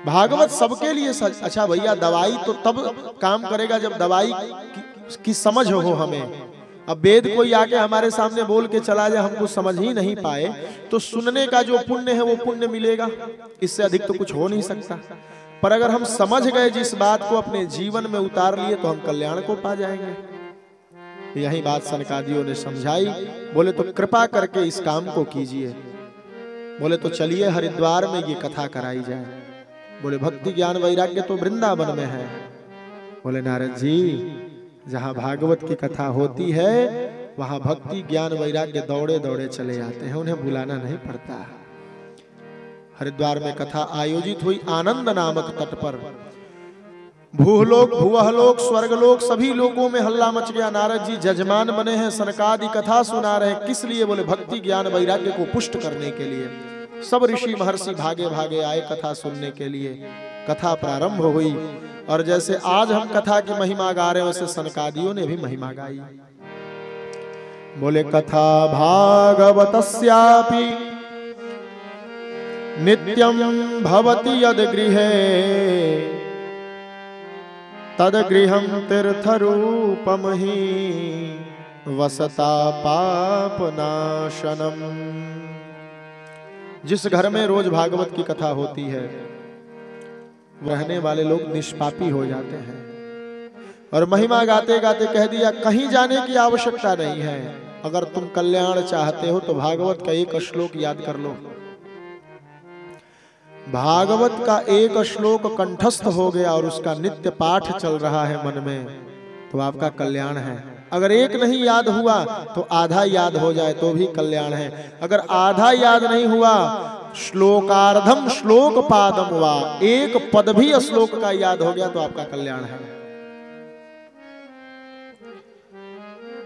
भागवत सबके लिए अच्छा भैया, दवाई तो तब काम करेगा जब दवाई की समझ हो हमें। अब वेद कोई आके हमारे सामने बोल के चला जाए, हमको समझ ही नहीं पाए, तो सुनने का जो पुण्य है वो पुण्य मिलेगा, इससे अधिक तो कुछ हो नहीं सकता। पर अगर हम समझ गए जिस बात को, अपने जीवन में उतार लिए, तो हम कल्याण को पा जाएंगे। यही बात सनकादियों ने समझाई। बोले तो कृपा करके इस काम को कीजिए। बोले तो चलिए हरिद्वार में ये कथा कराई जाए। बोले भक्ति ज्ञान वैराग्य तो वृंदावन में है। बोले नारद जी, जहाँ भागवत की कथा होती है वहाँ भक्ति ज्ञान वैराग्य दौड़े दौड़े चले जाते हैं, उन्हें बुलाना नहीं पड़ता। हरिद्वार में कथा आयोजित हुई आनंद नामक तट पर। भूलोक भुवहलोक स्वर्गलोक सभी लोगों में हल्ला मच गया। नारद जी जजमान बने हैं, सनकादि कथा सुना रहे हैं। किस लिए? बोले भक्ति ज्ञान वैराग्य को पुष्ट करने के लिए। सब ऋषि महर्षि भागे भागे आए कथा सुनने के लिए। कथा प्रारंभ हुई और जैसे आज हम कथा की महिमा गा रहे हैं, वैसे सनकादियों ने भी महिमा गाई। बोले कथा भागवतस्यापि नित्यं भवति यद गृहे तद गृहं तीर्थरूपम ही वसता पापनाशनम। जिस घर में रोज भागवत की कथा होती है, रहने वाले लोग निष्पापी हो जाते हैं। और महिमा गाते गाते कह दिया, कहीं जाने की आवश्यकता नहीं है। अगर तुम कल्याण चाहते हो तो भागवत का एक श्लोक याद कर लो। भागवत का एक श्लोक कंठस्थ हो गया और उसका नित्य पाठ चल रहा है मन में, तो आपका कल्याण है। अगर एक नहीं याद हुआ तो आधा याद हो जाए तो भी कल्याण है। अगर आधा याद नहीं हुआ, श्लोकार्धम श्लोक पादम वा, एक पद भी श्लोक का याद हो गया तो आपका कल्याण है।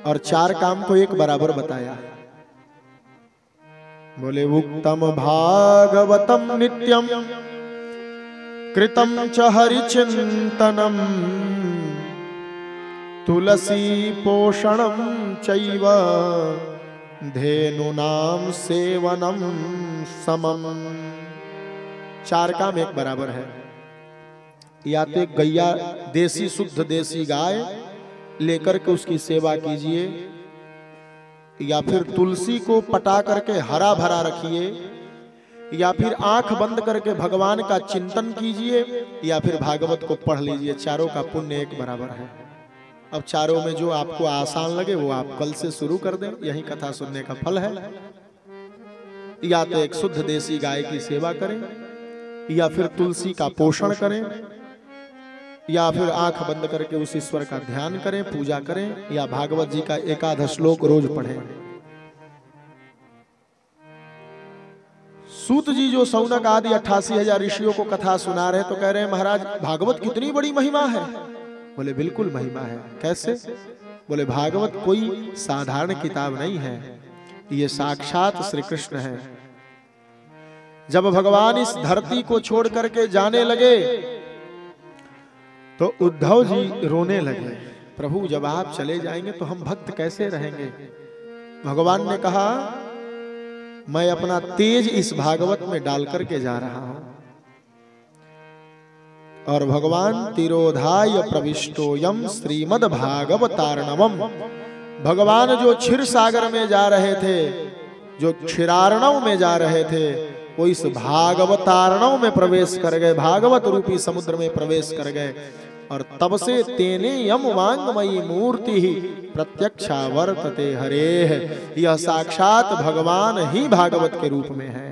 और चार काम को एक बराबर बताया। बोले उक्तम भागवतम नित्यम कृतम च हरिचिंतनम तुलसी पोषणम चैव धेनुनाम सेवनम समम। चार काम एक बराबर है। या तो एक गैया, देसी शुद्ध देसी गाय लेकर के उसकी सेवा कीजिए, या फिर तुलसी को पटा करके हरा भरा रखिए, या फिर आंख बंद करके भगवान का चिंतन कीजिए, या फिर भागवत को पढ़ लीजिए। चारों का पुण्य एक बराबर है। अब चारों में जो आपको आसान लगे वो आप कल से शुरू कर दें, यही कथा सुनने का फल है। या तो एक शुद्ध देसी गाय की सेवा करें, या फिर तुलसी का पोषण करें, या फिर आंख बंद करके उस ईश्वर का ध्यान करें, पूजा करें, या भागवत जी का एकादश श्लोक रोज पढ़ें। सूत जी जो शौनक आदि 88,000 ऋषियों को कथा सुना रहे, तो कह रहे हैं महाराज भागवत कितनी बड़ी महिमा है। बोले बिल्कुल महिमा है। कैसे? बोले भागवत कोई साधारण किताब नहीं है, ये साक्षात श्री कृष्ण है। जब भगवान इस धरती को छोड़ करके जाने लगे तो उद्धव जी रोने लगे, प्रभु जब आप चले जाएंगे तो हम भक्त कैसे रहेंगे। भगवान ने कहा मैं अपना तेज इस भागवत में डाल करके जा रहा हूं। और भगवान तिरोधाय प्रविष्टोयम श्रीमद् भागवतार्णवम, भगवान जो क्षीर सागर में जा रहे थे, जो क्षीरार्णव में जा रहे थे, वो इस भागवतार्णव में प्रवेश कर गए, भागवत रूपी समुद्र में प्रवेश कर गए। और तब से तेने यम वांगमयी मूर्ति ही प्रत्यक्षा वर्तते हरेह, यह साक्षात भगवान ही भागवत के रूप में है।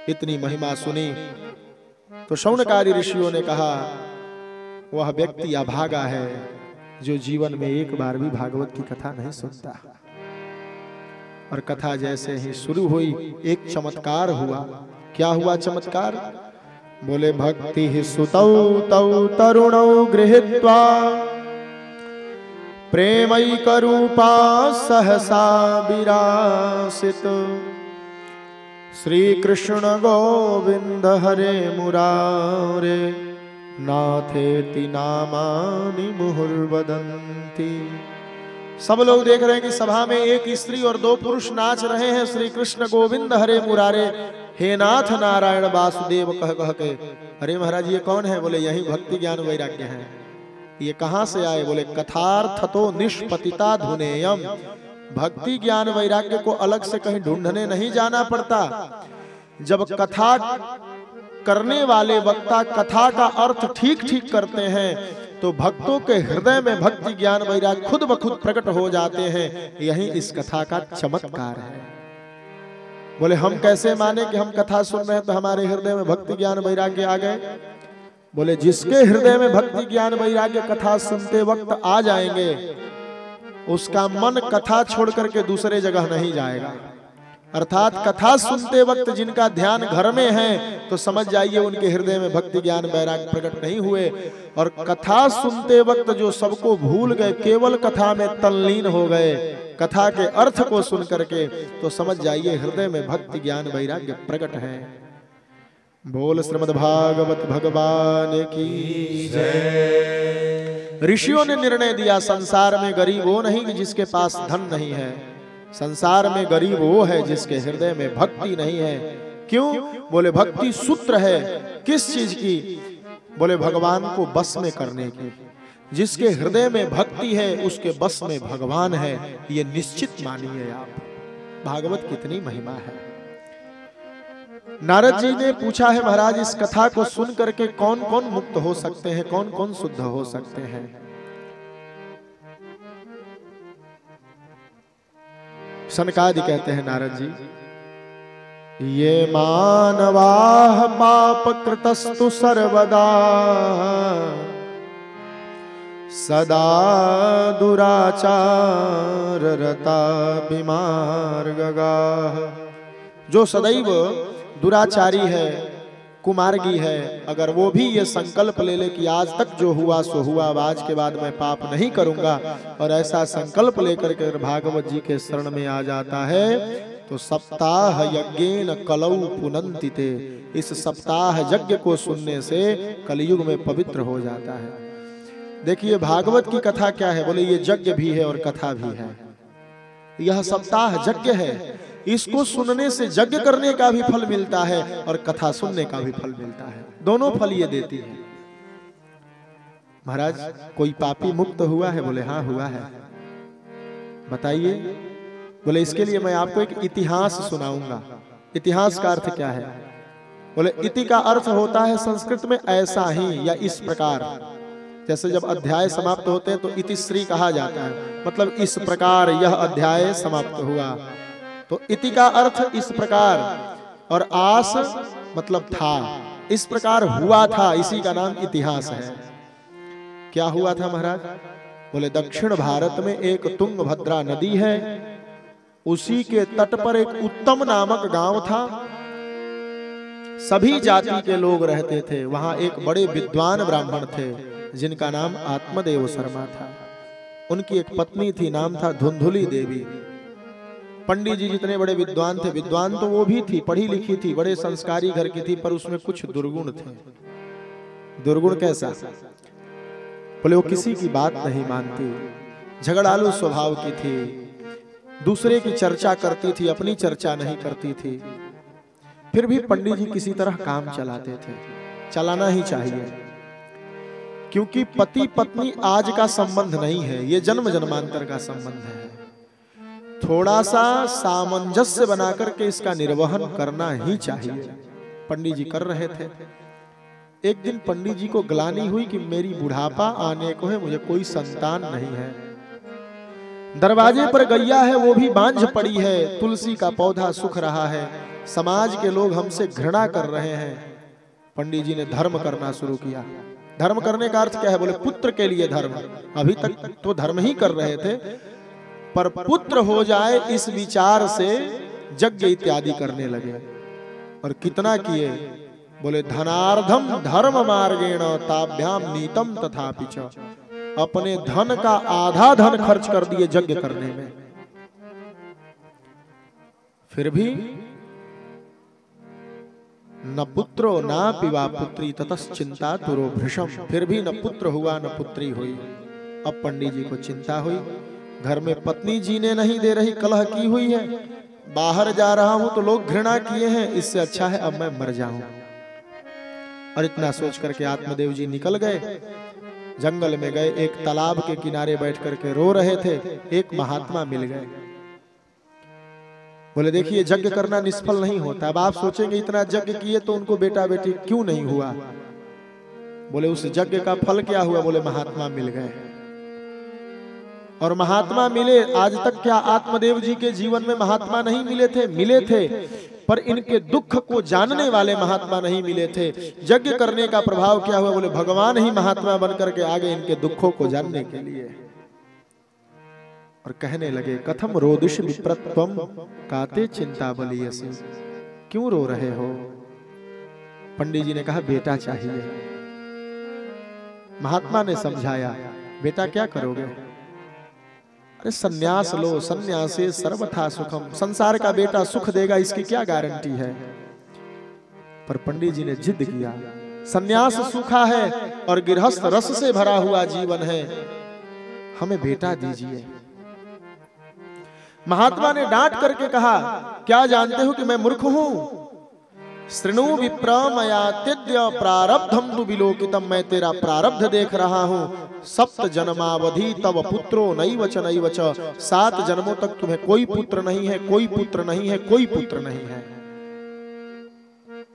इतनी महिमा सुनी तो शौनकादि ऋषियों ने कहा वह व्यक्ति अभागा है जो जीवन में एक बार भी भागवत की कथा नहीं सुनता। और कथा जैसे ही शुरू हुई एक चमत्कार हुआ। क्या हुआ चमत्कार? बोले भक्ति ही सुतौ तौ तरुणौ गृहीत्वा प्रेमैक रूपा सहसा विरासित, श्री कृष्ण गोविंद हरे मुरारे नाथेति नामानि मुहुर्वदन्ति। सब लोग देख रहे हैं कि सभा में एक स्त्री और दो पुरुष नाच रहे हैं, श्री कृष्ण गोविंद हरे मुरारे हे नाथ नारायण वासुदेव कह कह के। अरे महाराज ये कौन है? बोले यही भक्ति ज्ञान वैराग्य है। ये कहां से आए? बोले कथार्थ तो निष्पतिता धुनेयम, भक्ति ज्ञान वैराग्य को अलग से कहीं ढूंढने नहीं जाना पड़ता। जब कथा करने वाले वक्ता कथा का अर्थ ठीक ठीक करते हैं तो भक्तों के हृदय में भक्ति ज्ञान वैराग्य खुद ब खुद प्रकट हो जाते हैं। यही इस कथा का चमत्कार है। बोले हम कैसे माने कि हम कथा सुन रहे हैं तो हमारे हृदय में भक्ति ज्ञान वैराग्य आ गए? बोले जिसके हृदय में भक्ति ज्ञान वैराग्य कथा सुनते वक्त आ जाएंगे, उसका मन कथा छोड़ करके दूसरे जगह नहीं जाएगा। अर्थात कथा सुनते वक्त जिनका ध्यान घर में है तो समझ जाइए उनके हृदय में भक्ति ज्ञान वैराग्य प्रकट नहीं हुए। और कथा सुनते वक्त जो सबको भूल गए, केवल कथा में तल्लीन हो गए, कथा के अर्थ को सुन करके, तो समझ जाइए हृदय में भक्ति ज्ञान वैराग्य प्रकट है। बोल श्रीमद् भागवत भगवान की जय। ऋषियों ने निर्णय दिया संसार में गरीब वो नहीं कि जिसके पास धन नहीं है, संसार में गरीब वो है जिसके हृदय में भक्ति नहीं है। क्यों? बोले भक्ति सूत्र है। किस चीज की? बोले भगवान को बस में करने की। जिसके हृदय में भक्ति है उसके बस में भगवान है, ये निश्चित मानिए आप। भागवत कितनी महिमा है। नारद जी ने पूछा है महाराज इस कथा को सुन करके कौन कौन मुक्त हो सकते हैं, कौन कौन शुद्ध हो सकते हैं? सनकादि कहते हैं नारद जी, ये मानवाः पाप कृतस्तु सर्वदा सदा दुराचार रता विमार्गगाः। जो सदैव दुराचारी है, कुमार्गी है, अगर वो भी ये संकल्प ले ले कि आज तक जो हुआ सो हुआ, आज के बाद मैं पाप नहीं करूंगा, और ऐसा संकल्प लेकर के भागवत जी के शरण में आ जाता है तो सप्ताह यज्ञेन कलौ पुनन्ति ते, इस सप्ताह यज्ञ को सुनने से कलयुग में पवित्र हो जाता है। देखिए भागवत की कथा क्या है? बोले ये यज्ञ भी है और कथा भी है। यह सप्ताह यज्ञ है, इसको सुनने से यज्ञ करने का भी फल मिलता है और कथा सुनने का भी फल मिलता है। दोनों फल ये देती है। महाराज कोई पापी मुक्त हुआ है? बोले हाँ हुआ है। बताइए। बोले इसके लिए मैं आपको एक इतिहास सुनाऊंगा। इतिहास का अर्थ क्या है? बोले इति का अर्थ होता है संस्कृत में ऐसा ही या इस प्रकार। जैसे जब अध्याय समाप्त होते हैं तो इतिश्री कहा जाता है, मतलब इस प्रकार यह अध्याय समाप्त हुआ। तो इति का अर्थ इस प्रकार, और आस मतलब था, इस प्रकार हुआ था, इसी का नाम इतिहास है। क्या हुआ था महाराज? बोले दक्षिण भारत में एक तुंगभद्रा नदी है, उसी के तट पर एक उत्तम नामक गांव था। सभी जाति के लोग रहते थे। वहां एक बड़े विद्वान ब्राह्मण थे जिनका नाम आत्मदेव शर्मा था। उनकी एक पत्नी थी, नाम था धुंधुली देवी। पंडित जी जितने बड़े विद्वान थे, विद्वान तो वो भी थी, पढ़ी लिखी थी, बड़े संस्कारी घर की थी, पर उसमें कुछ दुर्गुण थे। दुर्गुण कैसा? बोले वो किसी की बात नहीं मानती, झगड़ालू स्वभाव की थी, दूसरे की चर्चा करती थी, अपनी चर्चा नहीं करती थी। फिर भी पंडित जी किसी तरह काम चलाते थे, चलाना ही चाहिए, क्योंकि पति पत्नी आज का संबंध नहीं है, ये जन्म जन्मांतर का संबंध है। थोड़ा सा सामंजस्य बनाकर के इसका निर्वहन करना ही चाहिए। पंडित जी कर रहे थे। एक दिन पंडित जी को ग्लानि हुई कि मेरी बुढ़ापा आने को है, मुझे कोई संतान नहीं है। दरवाजे पर गैया है, वो भी बांझ पड़ी है, तुलसी का पौधा सूख रहा है, समाज के लोग हमसे घृणा कर रहे हैं। पंडित जी ने धर्म करना शुरू किया। धर्म करने का अर्थ क्या है? बोले पुत्र के लिए धर्म। अभी तक तो धर्म ही कर रहे थे, पर पुत्र हो जाए इस विचार से यज्ञ इत्यादि करने लगे। और कितना किए? बोले धनार्धम धर्म मार्गेण ताभ्याम नीतम तथापि च। अपने धन का आधा धन खर्च कर दिए यज्ञ करने में। फिर भी न पुत्रो ना पिवा पुत्री ततश्चिंता तुरो भृशम। फिर भी न पुत्र हुआ न पुत्री हुई। अब पंडित जी को चिंता हुई, घर में पत्नी जीने नहीं दे रही, कलह की हुई है, बाहर जा रहा हूं तो लोग घृणा किए हैं, इससे अच्छा है अब मैं मर जाऊं। और इतना सोच करके आत्मदेव जी निकल गए, जंगल में गए, एक तालाब के किनारे बैठ करके रो रहे थे। एक महात्मा मिल गए, बोले देखिए यज्ञ करना निष्फल नहीं होता। अब आप सोचेंगे इतना यज्ञ किए तो उनको बेटा बेटी क्यों नहीं हुआ? बोले उस यज्ञ का फल क्या हुआ? बोले महात्मा मिल गए। और महात्मा मिले, आज तक क्या आत्मदेव जी के जीवन में महात्मा नहीं मिले थे? मिले थे, पर इनके दुख को जानने वाले महात्मा नहीं मिले थे। यज्ञ करने का प्रभाव क्या हुआ? बोले भगवान ही महात्मा बनकर के आगे इनके दुखों को जानने के लिए। और कहने लगे कथम रोदिश विप्रत्वम काते चिंता बलियसी। क्यों रो रहे हो? पंडित जी ने कहा बेटा चाहिए। महात्मा ने समझाया, बेटा क्या करोगे? अरे सन्यास लो, सन्यासे सर्वथा सुखम। संसार का बेटा सुख देगा इसकी क्या गारंटी है? पर पंडित जी ने जिद किया, सन्यास सूखा है और गृहस्थ रस से भरा हुआ जीवन है, हमें बेटा दीजिए। महात्मा ने डांट करके कहा, क्या जानते हो कि मैं मूर्ख हूं? श्रृणु विप्र मया तिद्य प्रारब्धम तु विलोकितम। मैं तेरा प्रारब्ध देख रहा हूं। सप्त जन्मावधि तव पुत्रो नैव च नैव च। 7 जन्मों तक तुम्हें कोई पुत्र नहीं है, कोई पुत्र नहीं है, कोई पुत्र नहीं है।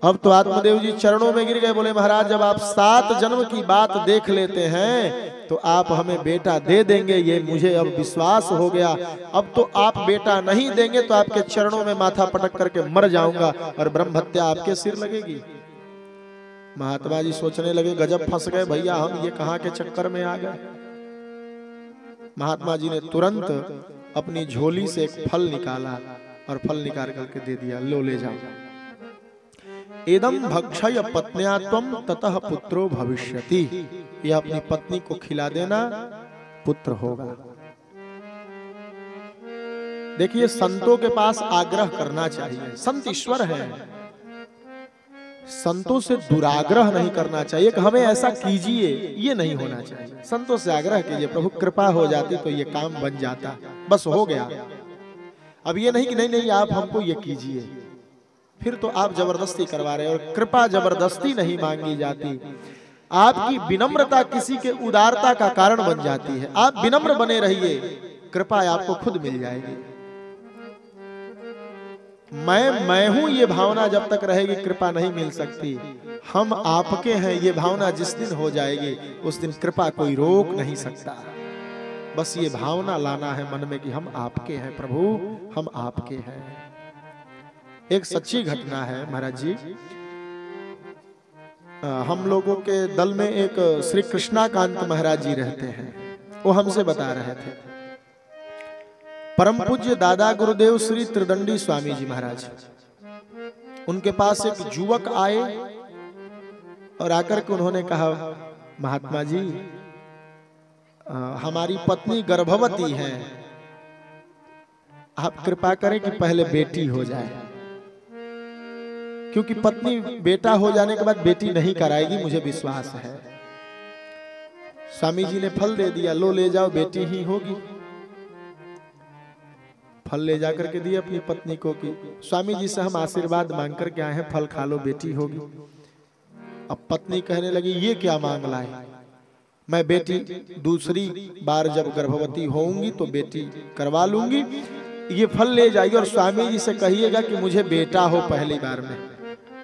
अब तो आत्मदेव जी चरणों में गिर गए, बोले महाराज जब आप 7 जन्म की बात देख लेते हैं तो आप हमें बेटा दे देंगे, ये मुझे अब विश्वास हो गया। अब तो आप बेटा नहीं देंगे तो आपके चरणों में माथा पटक करके मर जाऊंगा और ब्रह्म हत्या आपके सिर लगेगी। महात्मा जी सोचने लगे गजब फंस गए भैया, हम ये कहां के चक्कर में आ गए। महात्मा जी ने तुरंत अपनी झोली से एक फल निकाला और फल निकाल करके दे दिया, लो ले जाओ। एदम भक्षय पत्न्या त्वं ततः पुत्रो भविष्यति। ये अपनी पत्नी को खिला देना, पुत्र होगा। देखिए संतों के पास आग्रह करना चाहिए, संत ईश्वर है, संतों से दुराग्रह नहीं करना चाहिए कि हमें ऐसा कीजिए, ये नहीं होना चाहिए। संतों से आग्रह कीजिए, प्रभु कृपा हो जाती तो ये काम बन जाता, बस हो गया। अब ये नहीं कि नहीं नहीं आप हमको ये कीजिए, फिर तो आप जबरदस्ती करवा रहे हैं। और कृपा जबरदस्ती नहीं मांगी जाती, आपकी विनम्रता किसी के उदारता का कारण बन जाती है। आप विनम्र बने रहिए, कृपा आपको खुद मिल जाएगी। मैं हूं ये भावना जब तक रहेगी कृपा नहीं मिल सकती। हम आपके हैं ये भावना जिस दिन हो जाएगी उस दिन कृपा कोई रोक नहीं सकता। बस ये भावना लाना है मन में कि हम आपके हैं प्रभु, हम आपके हैं। एक सच्ची घटना है महाराज जी, हम लोगों के दल में एक श्री कृष्णाकांत महाराज जी रहते हैं, वो हमसे बता रहे थे। परम पूज्य दादा गुरुदेव श्री त्रिदंडी स्वामी जी महाराज उनके पास एक युवक आए और आकर के उन्होंने कहा, महात्मा जी हमारी पत्नी गर्भवती है, आप कृपा करें कि पहले बेटी हो जाए, क्योंकि पत्नी बेटा हो जाने के बाद बेटी नहीं कराएगी, मुझे विश्वास है। स्वामी जी ने फल दे दिया, लो ले जाओ बेटी ही होगी। फल ले जाकर के दिए अपनी पत्नी को कि स्वामी जी से हम आशीर्वाद मांग कर के आए हैं, फल खा लो बेटी होगी। अब पत्नी कहने लगी, ये क्या मांग लाए, मैं बेटी दूसरी बार जब गर्भवती होऊंगी तो बेटी करवा लूंगी, ये फल ले जाइए और स्वामी जी से कहिएगा कि मुझे बेटा हो पहली बार में।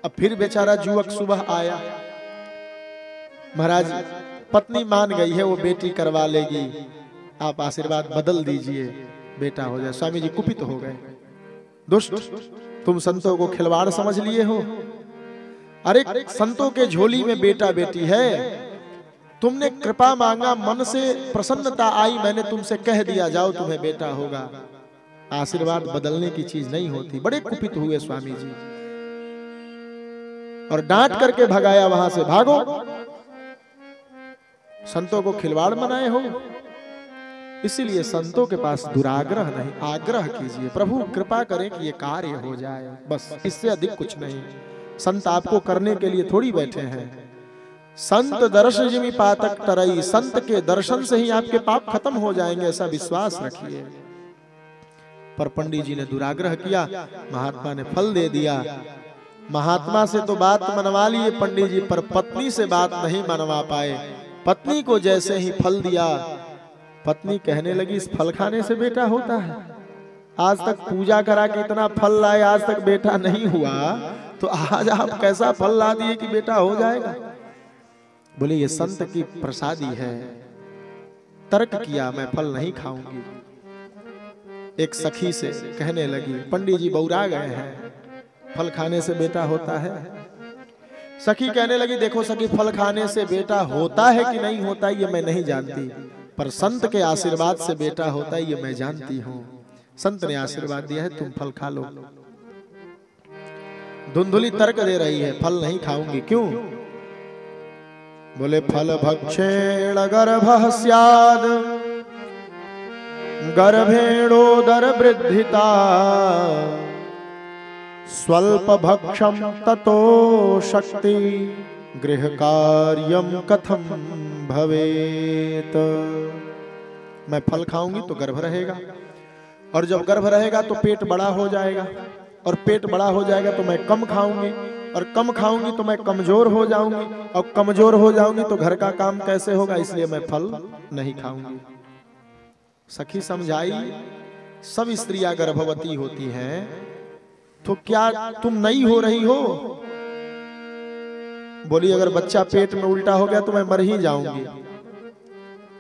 अब फिर बेचारा युवक सुबह आया, महाराज पत्नी मान गई है, वो बेटी करवा लेगी, आप आशीर्वाद बदल दीजिए, बेटा हो जाए। स्वामी जी कुपित हो गए, दुष्ट तुम संतों को खिलवाड़ समझ लिए हो, अरे संतों के झोली में बेटा बेटी है, तुमने कृपा मांगा, मन से प्रसन्नता आई, मैंने तुमसे कह दिया जाओ तुम्हें बेटा होगा, आशीर्वाद बदलने की चीज नहीं होती। बड़े कुपित हुए स्वामी जी और डांट करके भगाया वहां से, भागो, संतों को खिलवाड़ बनाए हो। इसीलिए संतों के पास दुराग्रह नहीं, आग्रह कीजिए, प्रभु कृपा करें कि ये कार्य हो जाए, बस इससे अधिक कुछ नहीं। संत आपको करने के लिए थोड़ी बैठे हैं। संत दर्श जिमि पातक तरई, संत के दर्शन से ही आपके पाप खत्म हो जाएंगे, ऐसा विश्वास रखिए। पर पंडित जी ने दुराग्रह किया, महात्मा ने फल दे दिया। महात्मा से तो बात मनवा लिए पंडित जी, पर पत्नी से बात नहीं मनवा पाए। पत्नी को जैसे ही फल दिया, पत्नी कहने लगी, इस फल खाने से बेटा होता है, आज तक पूजा करा के इतना फल लाए, आज तक बेटा नहीं हुआ, तो आज आप कैसा फल ला दिए कि बेटा हो जाएगा। बोले ये संत की प्रसादी है। तर्क किया, मैं फल नहीं खाऊंगी। एक सखी से कहने लगी, पंडित जी बौरा गए हैं, फल खाने से बेटा होता है। सखी कहने लगी, देखो सखी, फल खाने से बेटा होता है कि नहीं होता ये मैं नहीं जानती, पर संत के आशीर्वाद से बेटा होता है ये मैं जानती हूँ। संत ने आशीर्वाद दिया है, तुम फल खा लो। धुंधुली तर्क दे रही है, फल नहीं खाऊंगी, क्यों? बोले फल भक्षेण गर्भः स्याद, गर्भेणोदर वृद्धिता, स्वल्प भक्षम ततो शक्ति, गृह कार्यम कथम भवेत। मैं फल खाऊंगी तो गर्भ रहेगा, और जब गर्भ रहेगा तो पेट बड़ा हो जाएगा, और पेट बड़ा हो जाएगा तो मैं कम खाऊंगी, और कम खाऊंगी तो मैं कमजोर हो जाऊंगी, और कमजोर हो जाऊंगी तो घर का काम कैसे होगा, इसलिए मैं फल नहीं खाऊंगी। सखी समझाई, सब स्त्रियां गर्भवती होती हैं, तो क्या तुम नहीं हो रही हो? बोली अगर बच्चा पेट में उल्टा हो गया तो मैं मर ही जाऊंगी।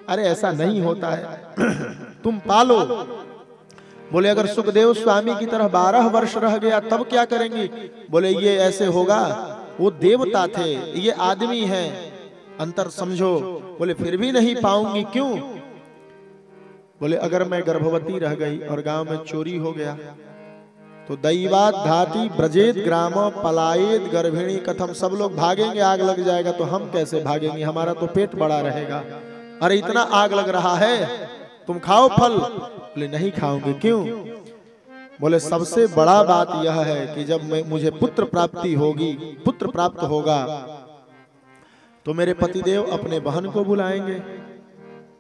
अरे ऐसा नहीं होता है, तुम पालो। बोले अगर सुखदेव स्वामी की तरह 12 वर्ष रह गया तब क्या करेंगी? बोले ये ऐसे होगा, वो देवता थे, ये आदमी है, अंतर समझो। बोले फिर भी नहीं पाऊंगी, क्यों? बोले अगर मैं गर्भवती रह गई और गांव में चोरी हो गया तो दैवात धाती ब्रजेत ग्राम पलायेत गर्भिणी कथम, सब लोग भागेंगे, आग लग जाएगा, तो हम कैसे भागेंगे, हमारा तो पेट बड़ा रहेगा। अरे इतना आग लग रहा है, तुम खाओ फल। बोले नहीं खाऊंगी, क्यों? बोले सबसे बड़ा बात यह है कि जब मुझे पुत्र प्राप्ति होगी, पुत्र प्राप्त होगा, तो मेरे पतिदेव अपने बहन को बुलाएंगे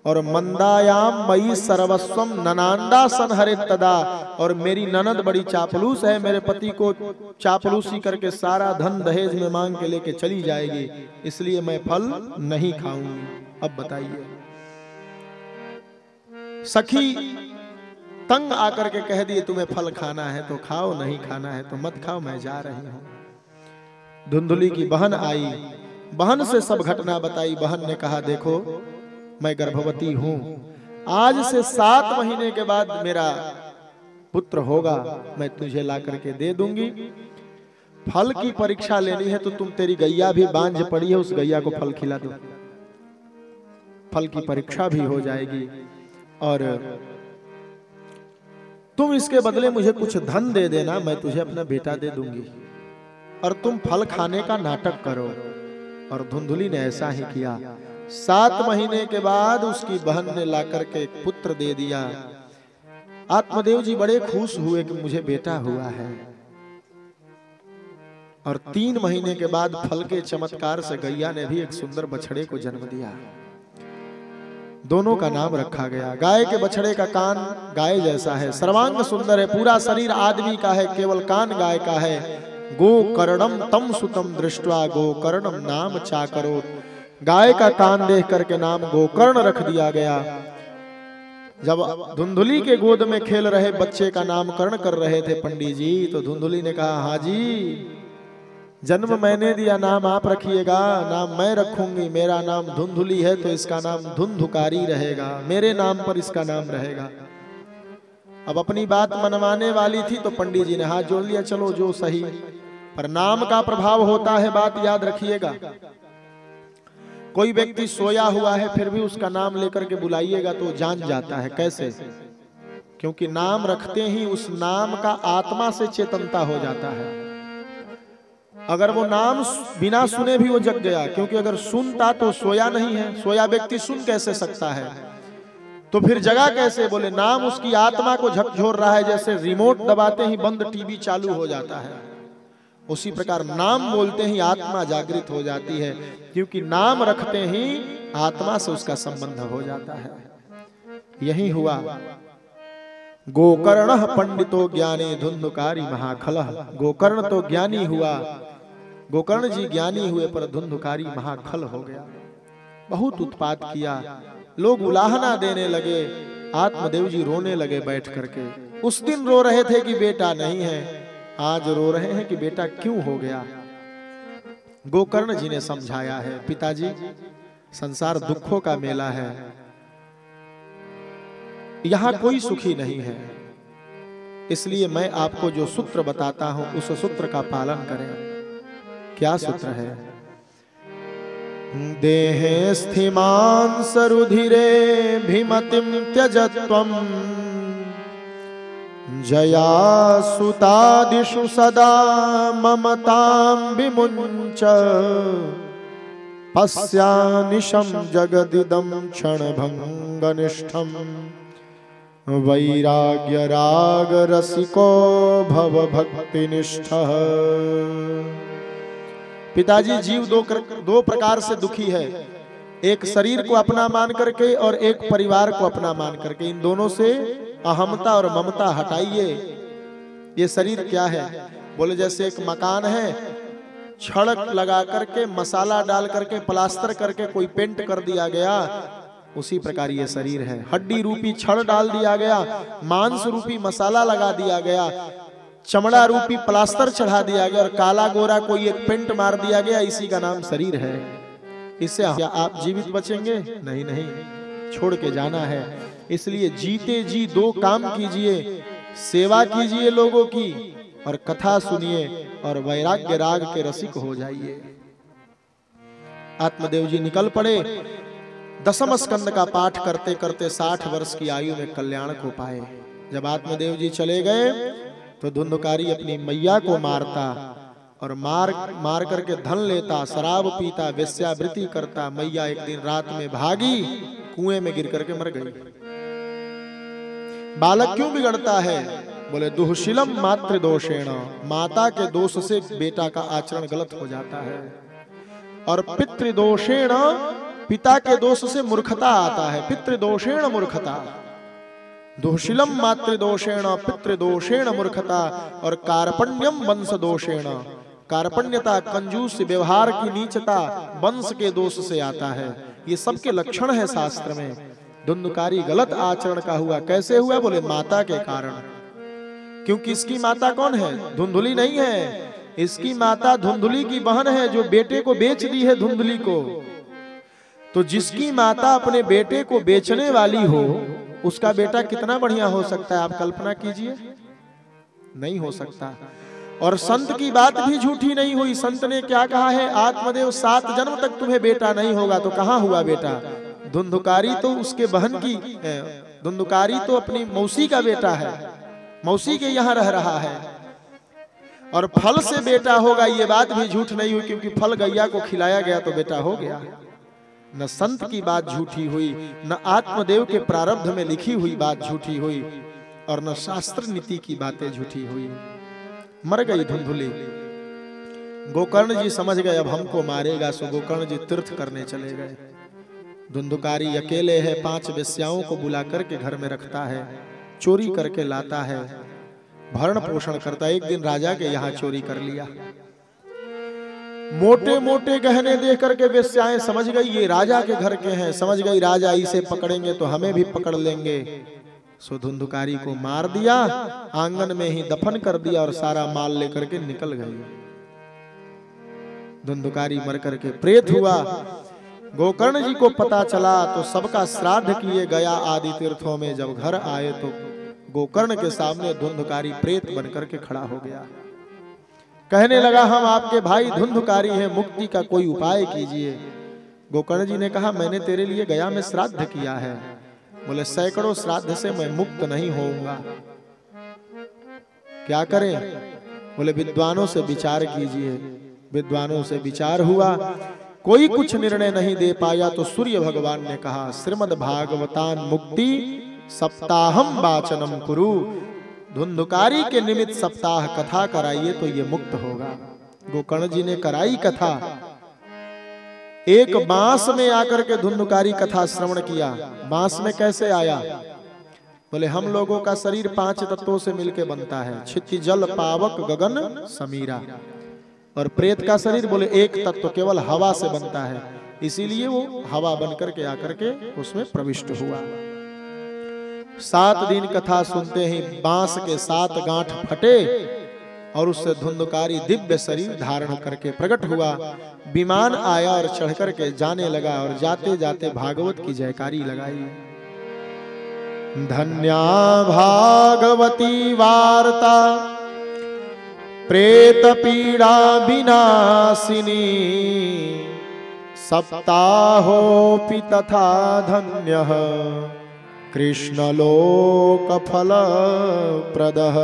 और मंदायाम मई सर्वस्वम ननांदा संहरे तदा, और मेरी ननद बड़ी चापलूस है, मेरे पति को चापलूसी करके सारा धन दहेज में मांग के लेके चली जाएगी, इसलिए मैं फल नहीं खाऊंगी। अब बताइए, सखी तंग आकर के कह दिए तुम्हें फल खाना है तो खाओ, नहीं खाना है तो मत खाओ, मैं जा रही हूं। धुंधुली की बहन आई, बहन से सब घटना बताई। बहन ने कहा देखो मैं गर्भवती हूं, आज से 7 महीने के बाद मेरा पुत्र होगा, मैं तुझे ला करके दे दूंगी। फल की परीक्षा लेनी है तो तुम, तेरी गैया भी बांझ पड़ी है, उस गैया को फल खिला दो, फल की परीक्षा भी हो जाएगी, और तुम इसके बदले मुझे कुछ धन दे देना, मैं तुझे अपना बेटा दे दूंगी। और तुम फल खाने का नाटक करो। और धुंधुली ने ऐसा ही किया। 7 महीने के बाद उसकी बहन ने लाकर के एक पुत्र दे दिया। आत्मदेव जी बड़े खुश हुए कि मुझे बेटा हुआ है। और 3 महीने के बाद फल के चमत्कार से गैया ने भी एक सुंदर बछड़े को जन्म दिया। दोनों का नाम रखा गया। गाय के बछड़े का कान गाय जैसा है, सर्वांग सुंदर है, पूरा शरीर आदमी का है, केवल कान गाय का है। गोकर्णम तम सुतम दृष्ट्वा गोकर्णम नाम चाकरो। गाय का कान देख करके नाम गोकर्ण रख दिया गया। जब धुंधुली के गोद में खेल रहे बच्चे का नामकरण कर रहे थे पंडित जी, तो धुंधुली ने कहा, हाँ जी, जन्म मैंने दिया, नाम आप रखिएगा। नाम मैं रखूंगी, मेरा नाम धुंधुली है तो इसका नाम धुंधुकारी रहेगा, मेरे नाम पर इसका नाम रहेगा। अब अपनी बात मनवाने वाली थी तो पंडित जी ने हाथ जोड़ लिया, चलो जो सही, पर नाम का प्रभाव होता है, बात याद रखिएगा। कोई व्यक्ति सोया हुआ है फिर भी उसका नाम लेकर के बुलाइएगा तो जान जाता है। कैसे? क्योंकि नाम रखते ही उस नाम का आत्मा से चेतनता हो जाता है। अगर वो नाम बिना सुने भी वो जग गया, क्योंकि अगर सुनता तो सोया नहीं है, सोया व्यक्ति सुन कैसे सकता है, तो फिर जगा कैसे? बोले नाम उसकी आत्मा को झकझोर रहा है, जैसे रिमोट दबाते ही बंद टीवी चालू हो जाता है, उसी प्रकार नाम बोलते ही आत्मा जागृत हो जाती है, क्योंकि नाम रखते ही आत्मा से उसका संबंध हो जाता है। यही हुआ। गोकर्ण पंडितो ज्ञानी धुंधुकारी महाखलः। गोकर्ण तो ज्ञानी हुआ, गोकर्ण जी ज्ञानी हुए, पर धुंधुकारी महाखल हो गया। बहुत उत्पात किया, लोग उलाहना देने लगे, आत्मदेव जी रोने लगे बैठ करके। उस दिन रो रहे थे कि बेटा नहीं है, आज रो रहे हैं कि बेटा क्यों हो गया। गोकर्ण जी ने समझाया है, पिताजी संसार दुखों का मेला है, यहां कोई सुखी नहीं है, इसलिए मैं आपको जो सूत्र बताता हूं उस सूत्र का पालन करें। क्या सूत्र है? देहे स्थिमान सरुधिरे भीमतिम त्यजत्वम जया सुतादिषु सदा ममतां विमुञ्च पश्यानिशं जगदिदं क्षणभंगनिष्ठं वैराग्य राग रसिको भव भक्तिनिष्ठः। पिताजी जीव दो प्रकार से दुखी है, एक शरीर को अपना मान करके और एक परिवार को अपना मान करके। इन दोनों से अहमता और ममता हटाइए। ये शरीर क्या है? बोले जैसे एक मकान है, छड़ लगा करके मसाला डाल करके प्लास्टर करके कोई पेंट कर दिया गया, उसी प्रकार ये शरीर है। हड्डी रूपी छड़ डाल दिया गया, मांस रूपी मसाला लगा दिया गया, चमड़ा रूपी प्लास्टर चढ़ा दिया गया और काला गोरा कोई एक पेंट मार दिया गया, इसी का नाम शरीर है। इससे क्या आप जीवित बचेंगे? नहीं नहीं, छोड़ के जाना है। इसलिए जीते जी 2 काम कीजिए, सेवा कीजिए लोगों की और कथा सुनिए और वैराग्य राग के रसिक हो जाइए। आत्मदेव जी निकल पड़े। 10वें स्कंद का पाठ करते करते 60 वर्ष की आयु में कल्याण को पाए। जब आत्मदेव जी चले गए तो धुंधुकारी अपनी मैया को मारता और मार करके धन लेता, शराब पीता, वेश्यावृत्ति करता। मैया एक दिन रात में भागी, कुएं में गिर करके मर गई। बालक क्यों बिगड़ता है? बोले दुःशीलम मातृ दोषेण, माता के दोष से बेटा का आचरण गलत हो जाता है। और पितृदोषेण, पिता के दोष से मूर्खता आता है। पितृदोषेण मूर्खता, दुःशीलम मातृदोषेण पितृदोषेण मूर्खता। और कार्पण्यम वंश दोषेण, कार्पण्यता कंजूस व्यवहार की नीचता वंश के दोष से आता है। ये सबके लक्षण है शास्त्र में। धुंधुकारी गलत आचरण का हुआ। कैसे हुआ? बोले माता के कारण। क्योंकि इसकी माता कौन है? धुंधुली नहीं है, इसकी माता धुंधुली की बहन है जो बेटे को बेच दी है धुंधुली को। तो जिसकी माता अपने बेटे को बेचने वाली हो, उसका बेटा कितना बढ़िया हो सकता है? आप कल्पना कीजिए, नहीं हो सकता। और संत की बात भी झूठी नहीं हुई। संत ने क्या कहा है? आत्मदेव 7 जन्म तक तुम्हें बेटा नहीं होगा। तो कहां हुआ बेटा? धुंधुकारी तो उसके बहन की, धुंधुकारी तो अपनी मौसी का बेटा है, मौसी के यहाँ रह रहा है। और फल से बेटा होगा ये बात भी झूठ नहीं हुई, क्योंकि फल गैया को खिलाया गया तो बेटा हो गया। न संत की बात झूठी हुई, न आत्मदेव के प्रारब्ध में लिखी हुई बात झूठी हुई, और न शास्त्र नीति की बातें झूठी हुई। मर गई धुंधुली। गोकर्ण जी समझ गए अब हमको मारेगा, सो गोकर्ण जी तीर्थ करने चले गए। धुंधुकारी अकेले है, 5 वेश्याओं को बुला करके घर में रखता है, चोरी करके लाता है, भरण पोषण करता है। एक दिन राजा के यहाँ चोरी कर लिया। मोटे मोटे गहने देख करके वेश्याएं समझ गई ये राजा के घर के हैं, समझ गई राजा इसे पकड़ेंगे तो हमें भी पकड़ लेंगे। सो धुंधुकारी को मार दिया, आंगन में ही दफन कर दिया और सारा माल लेकर के निकल गई। धुंधुकारी मर करके प्रेत हुआ। गोकर्ण जी को पता चला तो सबका श्राद्ध किए गया आदि तीर्थों में। जब घर आए तो गोकर्ण के सामने धुंधुकारी प्रेत बनकर के खड़ा हो गया। कहने लगा हम आपके भाई धुंधुकारी हैं, मुक्ति का कोई उपाय कीजिए। गोकर्ण जी ने कहा मैंने तेरे लिए गया में श्राद्ध किया है। बोले सैकड़ों श्राद्ध से मैं मुक्त नहीं होऊंगा, क्या करें? बोले विद्वानों से विचार कीजिए। विद्वानों से विचार हुआ, कोई कुछ निर्णय नहीं दे पाया तो सूर्य भगवान ने कहा श्रीमद् भागवतान मुक्ति सप्ताहम वाचनम कुरु। धुंधुकारी के निमित्त सप्ताह कथा कराइए तो ये मुक्त होगा। गोकर्ण जी ने कराई कथा। एक बांस में आकर के धुंधुकारी कथा श्रवण किया। बांस में कैसे आया? बोले हम लोगों का शरीर 5 तत्वों से मिलकर बनता है, क्षिति जल पावक गगन समीरा। और प्रेत का शरीर बोले एक तत्व केवल हवा से बनता है, इसीलिए वो हवा बनकर के आकर के उसमें प्रविष्ट हुआ। 7 दिन कथा सुनते ही बांस के 7 गांठ फटे और उससे धुंधुकारी दिव्य शरीर धारण करके प्रकट हुआ। विमान आया और चढ़ करके जाने लगा और जाते जाते भागवत की जयकारी लगाई। धन्या भागवती वार्ता प्रेत पीड़ा विनाशिनी, सप्ताहोऽपि तथा धन्यः कृष्णलोक फलप्रदः।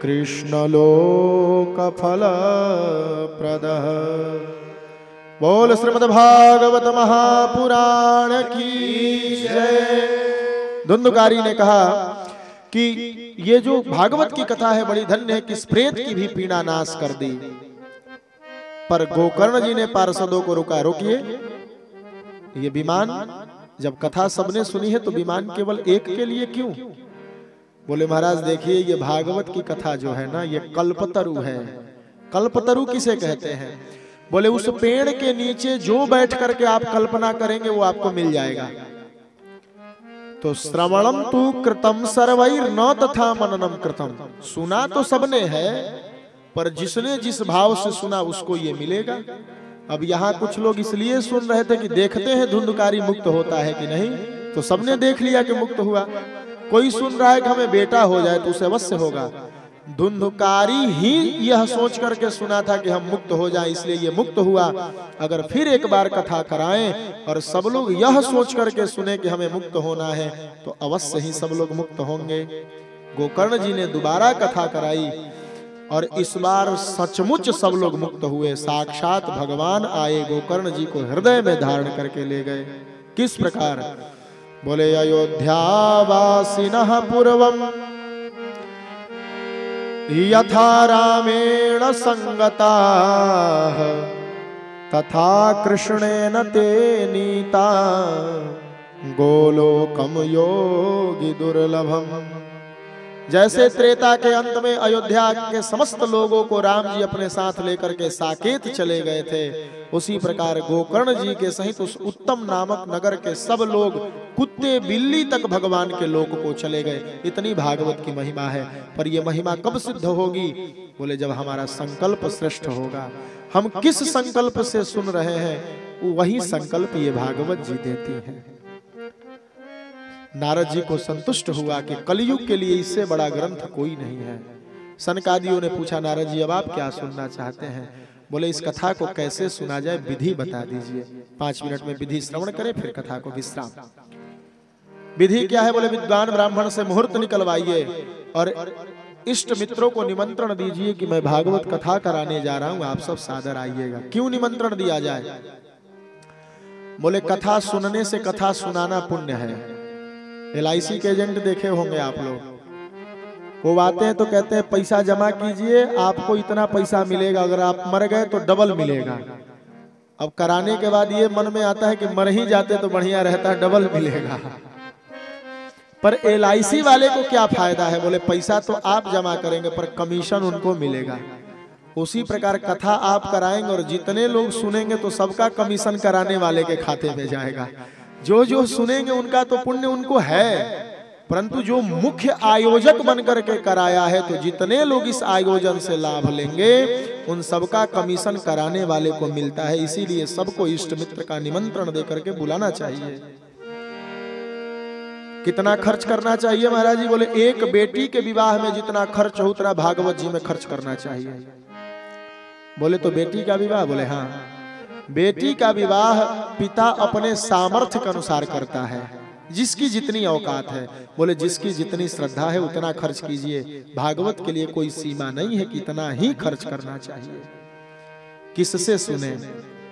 कृष्णलोक फलप्रदः। बोल श्रीमद् भागवत महापुराण की जय। धुंधुकारी ने कहा कि ये जो भागवत की कथा है बड़ी धन्य है, किस प्रेत की भी पीड़ा नाश कर दी। पर गोकर्ण जी ने पार्षदों को रुका, रोकिए, ये विमान जब कथा सबने सुनी है तो विमान केवल एक के लिए क्यों? बोले महाराज देखिए ये भागवत की कथा जो है ना ये कल्पतरु है। कल्पतरु किसे कहते हैं? बोले उस पेड़ के नीचे जो बैठ करके आप कल्पना करेंगे वो आपको मिल जाएगा। तो श्रवणम तु कृतम सर्वैर न तथा मननम कृतम। सुना तो सबने है, पर जिसने जिस भाव से सुना उसको ये मिलेगा। अब यहाँ कुछ लोग इसलिए सुन रहे थे कि देखते हैं धुंधुकारी मुक्त होता है कि नहीं, तो सबने देख लिया कि मुक्त हुआ। कोई सुन रहा है कि हमें बेटा हो जाए तो उसे अवश्य होगा। धुंधुकारी ही यह सोच करके सुना था कि हम मुक्त हो जाएं, इसलिए ये मुक्त हुआ। अगर फिर एक बार कथा कराएं और सब लोग यह सोच करके सुने कि हमें मुक्त होना है तो अवश्य ही सब लोग मुक्त होंगे। गोकर्ण जी ने दोबारा कथा कराई और इस बार सचमुच सब लोग मुक्त हुए। साक्षात भगवान आए, गोकर्ण जी को हृदय में धारण करके ले गए। किस प्रकार? बोले अयोध्यावासिनः पूर्वम यथा रामेण संगताः तथा कृष्णेन ते नीता गोलोकम योगी दुर्लभम। जैसे त्रेता के अंत में अयोध्या के समस्त लोगों को राम जी अपने साथ लेकर के साकेत चले गए थे, उसी प्रकार गोकर्ण जी के सहित उस उत्तम नामक नगर के सब लोग कुत्ते बिल्ली तक भगवान के लोक को चले गए। इतनी भागवत की महिमा है। पर यह महिमा कब सिद्ध होगी? बोले जब हमारा संकल्प श्रेष्ठ होगा। हम किस संकल्प से सुन रहे हैं वही संकल्प ये भागवत जी देती है। नारद जी को संतुष्ट हुआ कि कलयुग के लिए इससे बड़ा ग्रंथ कोई नहीं है। सनकादियों ने पूछा नारद जी अब आप क्या सुनना चाहते हैं? बोले इस कथा को कैसे सुना जाए विधि बता दीजिए। 5 मिनट में विधि श्रवण करें फिर कथा को विश्राम। विधि क्या है? बोले विद्वान ब्राह्मण से मुहूर्त निकलवाइए और इष्ट मित्रों को निमंत्रण दीजिए कि मैं भागवत कथा कराने जा रहा हूं, आप सब सादर आइएगा। क्यों निमंत्रण दिया जाए? बोले कथा सुनने से कथा सुनाना पुण्य है। LIC के एजेंट देखे होंगे आप लोग, वो आते हैं तो कहते हैं पैसा जमा कीजिए, आपको इतना पैसा मिलेगा, अगर आप मर गए तो डबल मिलेगा। अब कराने के बाद ये मन में आता है कि मर ही जाते तो बढ़िया रहता, डबल मिलेगा। पर LIC वाले को क्या फायदा है? बोले पैसा तो आप जमा करेंगे पर कमीशन उनको मिलेगा। उसी प्रकार कथा आप कराएंगे और जितने लोग सुनेंगे तो सबका कमीशन कराने वाले के खाते में जाएगा। जो जो सुनेंगे उनका तो पुण्य उनको है, परंतु जो मुख्य आयोजक बनकर के कराया है तो जितने लोग इस आयोजन से लाभ लेंगे उन सबका कमीशन कराने वाले को मिलता है। इसीलिए सबको इष्ट मित्र का निमंत्रण देकर के बुलाना चाहिए। कितना खर्च करना चाहिए महाराज जी? बोले एक बेटी के विवाह में जितना खर्च हो उतना भागवत जी में खर्च करना चाहिए। बोले तो बेटी का विवाह? बोले हाँ, बेटी का विवाह पिता अपने सामर्थ्य के अनुसार करता है, जिसकी जितनी औकात है। बोले जिसकी जितनी श्रद्धा है उतना खर्च कीजिए। भागवत के लिए कोई सीमा नहीं है कि इतना ही खर्च करना चाहिए। किससे सुने?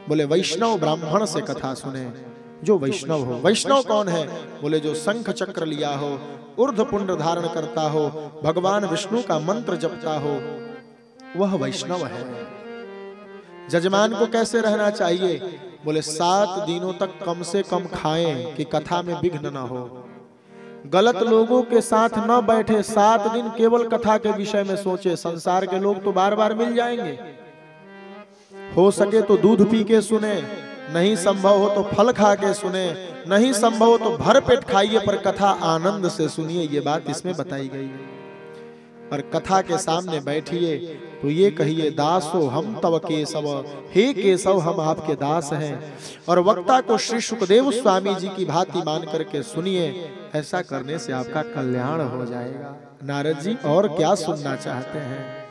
बोले वैष्णव ब्राह्मण से कथा सुने, जो वैष्णव हो। वैष्णव कौन है? बोले जो शंख चक्र लिया हो, ऊर्ध्व पुंड धारण करता हो, भगवान विष्णु का मंत्र जपता हो, वह वैष्णव है। जजमान को कैसे रहना चाहिए? बोले 7 दिनों तक कम से कम खाएं कि कथा में विघ्न न हो। गलत लोगों के साथ न बैठे, 7 दिन केवल कथा के विषय में सोचे। संसार के लोग तो बार बार मिल जाएंगे। हो सके तो दूध पी के सुने, नहीं संभव हो तो फल खा के सुने, नहीं संभव हो तो भर पेट खाइए, पर कथा आनंद से सुनिए। ये बात इसमें बताई गई है। और कथा के सामने बैठिए तो ये कहिए दासो हम तव केशव, हे केशव हम आपके दास हैं। और वक्ता को श्री सुखदेव स्वामी जी की भांति मान करके सुनिए। ऐसा करने से आपका कल्याण हो जाएगा। नारद जी और क्या सुनना चाहते हैं?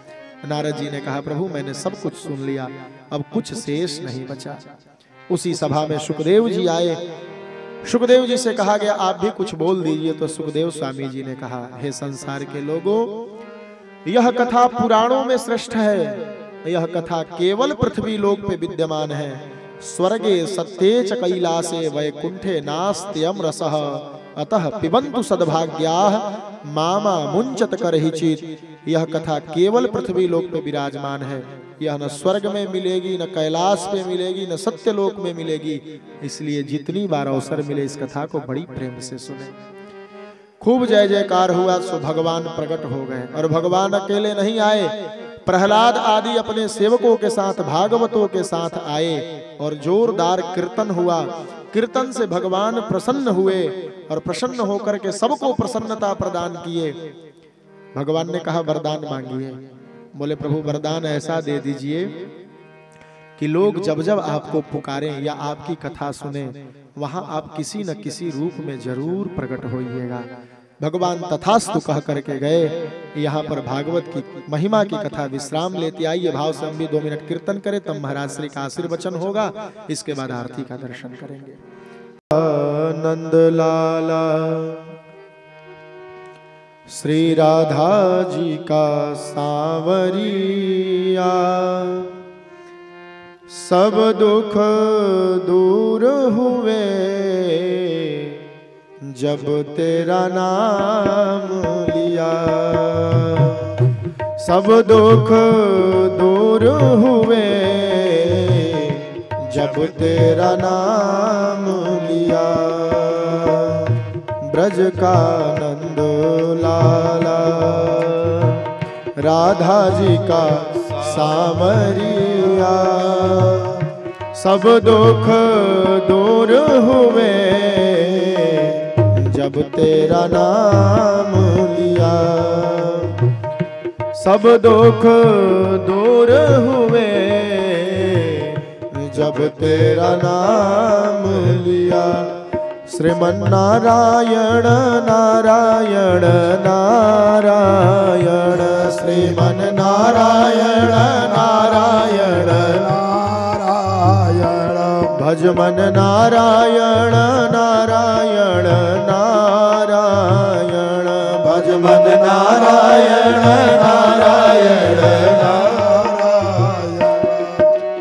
नारद जी ने कहा प्रभु मैंने सब कुछ सुन लिया, अब कुछ शेष नहीं बचा। उसी सभा में सुखदेव जी आए। सुखदेव जी से कहा गया आप भी कुछ बोल दीजिए। तो सुखदेव स्वामी जी ने कहा हे संसार के लोगों, यह कथा पुराणों में श्रेष्ठ है। यह कथा केवल पृथ्वी लोक पे विद्यमान है। स्वर्गे सत्ये च कैलासे वैकुंठे नास्त्यम रसः, अतः पिबन्तु सद्भाग्याः मामा मुंचत करहिचित। यह कथा केवल पृथ्वी लोक पे विराजमान है। यह न स्वर्ग में मिलेगी, न कैलाश पे मिलेगी, न सत्य लोक में मिलेगी। इसलिए जितनी बार अवसर मिले इस कथा को बड़ी प्रेम से सुने। खूब जय जयकार हुआ सो भगवान प्रकट हो गए। और भगवान अकेले नहीं आए, प्रहलाद आदि अपने सेवकों के साथ, भागवतों के साथ आए और जोरदार कीर्तन हुआ। कीर्तन से भगवान प्रसन्न हुए और प्रसन्न होकर के सबको प्रसन्नता प्रदान किए। भगवान ने कहा वरदान मांगिए। बोले प्रभु वरदान ऐसा दे दीजिए कि लोग जब जब आपको पुकारें या आपकी कथा सुने वहां आप किसी न किसी रूप में जरूर प्रकट होइएगा। भगवान तथास्तु कह करके गए। यहाँ पर भागवत की महिमा की कथा विश्राम लेती। आइए भाव से हम भी 2 मिनट कीर्तन करें, तब महाराज श्री का आशीर्वचन होगा। इसके बाद आरती का दर्शन करेंगे। आनंद लाला श्री राधा जी का सांवरिया, सब दुख दूर हुए जब तेरा नाम लिया। सब दुख दूर हुए जब तेरा नाम लिया। ब्रज का नंद लाला राधा जी का सांवरिया, सब दुख दूर हुए जब तेरा नाम लिया। सब दुख दूर हुए जब तेरा नाम लिया। श्रीमन नारायण नारायण नारायण, श्रीमन नारायण नारायण नारायण, भजमन नारायण नारायण नारायण, भजमन मन नारायण नारायण नारायण।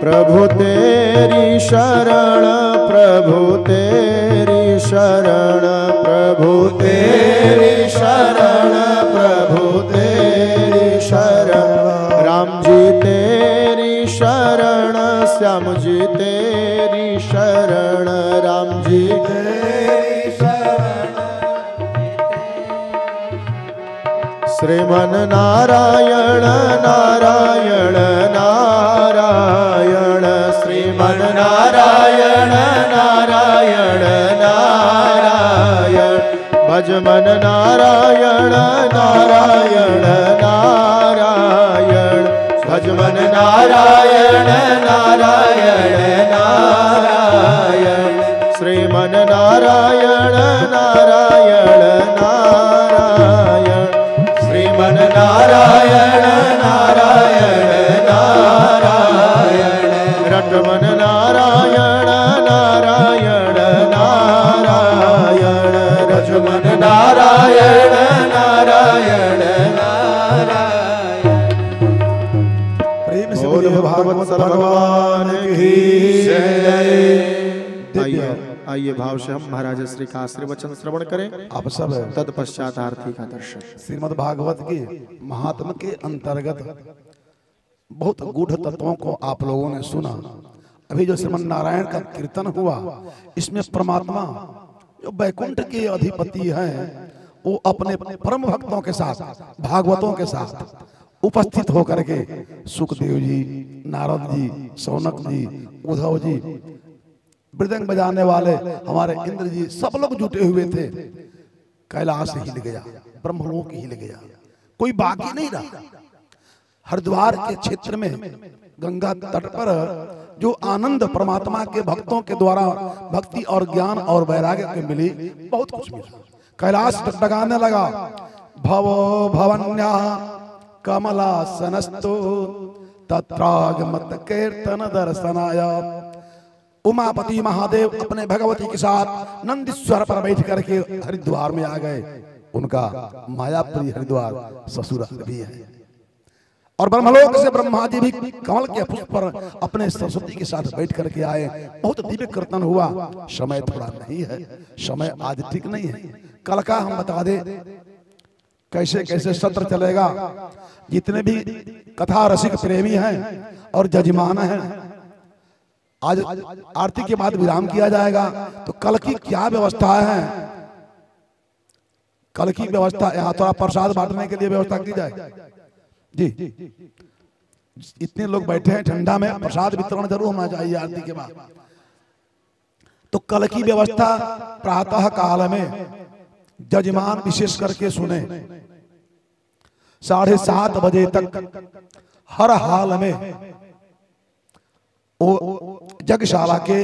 प्रभु तेरी शरण प्रभु तेरी शरण प्रभु तेरी शरण प्रभु तेरी शरण। राम जी तेरी शरण श्याम जी तेरी शरण राम जी तेरी शरण। श्रीमन नारायण नारायण नारायण श्रीमन नारायण नारायण नारायण। भजमन नारायण नारायण नारायण भजमन नारायण नारायण नारायण। श्रीमन नारायण नारायण नारायण श्रीमन नारायण नारायण नारायण। रटमन नारायण नारायण नारायण रजमन नारायण नारायण नारायण। प्रेम से बोलिए भागवत भगवान की जय। आइए भाव से हम महाराज श्री का आशीर्वचन श्रवण करें। आप सब तत्पश्चात आरती का दर्शन। श्रीमद् भागवत के महात्म के अंतर्गत बहुत गूढ़ तत्वों को आप लोगों ने सुना। अभी जो श्रीमन नारायण का कीर्तन हुआ, इसमें परमात्मा जो बैकुंठ के अधिपति हैं, वो अपने परम भक्तों के साथ, भागवतों के साथ उपस्थित होकर के सुखदेव जी, नारद जी, शौनक जी, उद्धव जी, मृदंग बजाने वाले हमारे इंद्र जी, सब लोग जुटे हुए थे। कैलाश हिल गया, ब्रह्मलोक हिल गया, कोई बाकी नहीं रहा। हरिद्वार के क्षेत्र में गंगा तट पर जो आनंद परमात्मा के भक्तों के द्वारा भक्ति और ज्ञान और वैराग्य के मिली, बहुत कुछ मिला। कैलाश डगडगाने लगा। भवो भवन्या कमलासनस्तु तत्रागमत कीर्तन दर्शनाय। उमापति महादेव अपने भगवती के साथ नंदीश्वर पर बैठ करके हरिद्वार में आ गए। उनका मायापुरी हरिद्वार ससुराल भी है। और ब्रह्मलोक से ब्रह्मा जी भी कमल के पुष्प पर अपने सरस्वती के साथ बैठ करके आए। बहुत दिव्य कीर्तन हुआ। समय थोड़ा नहीं है, समय आज ठीक नहीं है। कल का हम बता दे कैसे कैसे सत्र चलेगा। जितने भी कथा रसिक प्रेमी हैं और जजमान हैं, आज आरती के बाद विराम किया जाएगा। तो कल की क्या व्यवस्था है, कल की व्यवस्था, यहाँ थोड़ा प्रसाद बांटने के लिए व्यवस्था की जाए जी। इतने लोग बैठे हैं ठंडा में, प्रसाद वितरण जरूर होना चाहिए आरती के बाद। तो कल की व्यवस्था प्रातः काल में जजमान विशेष करके सुने। 7:30 बजे तक हर हाल में वो यज्ञशाला के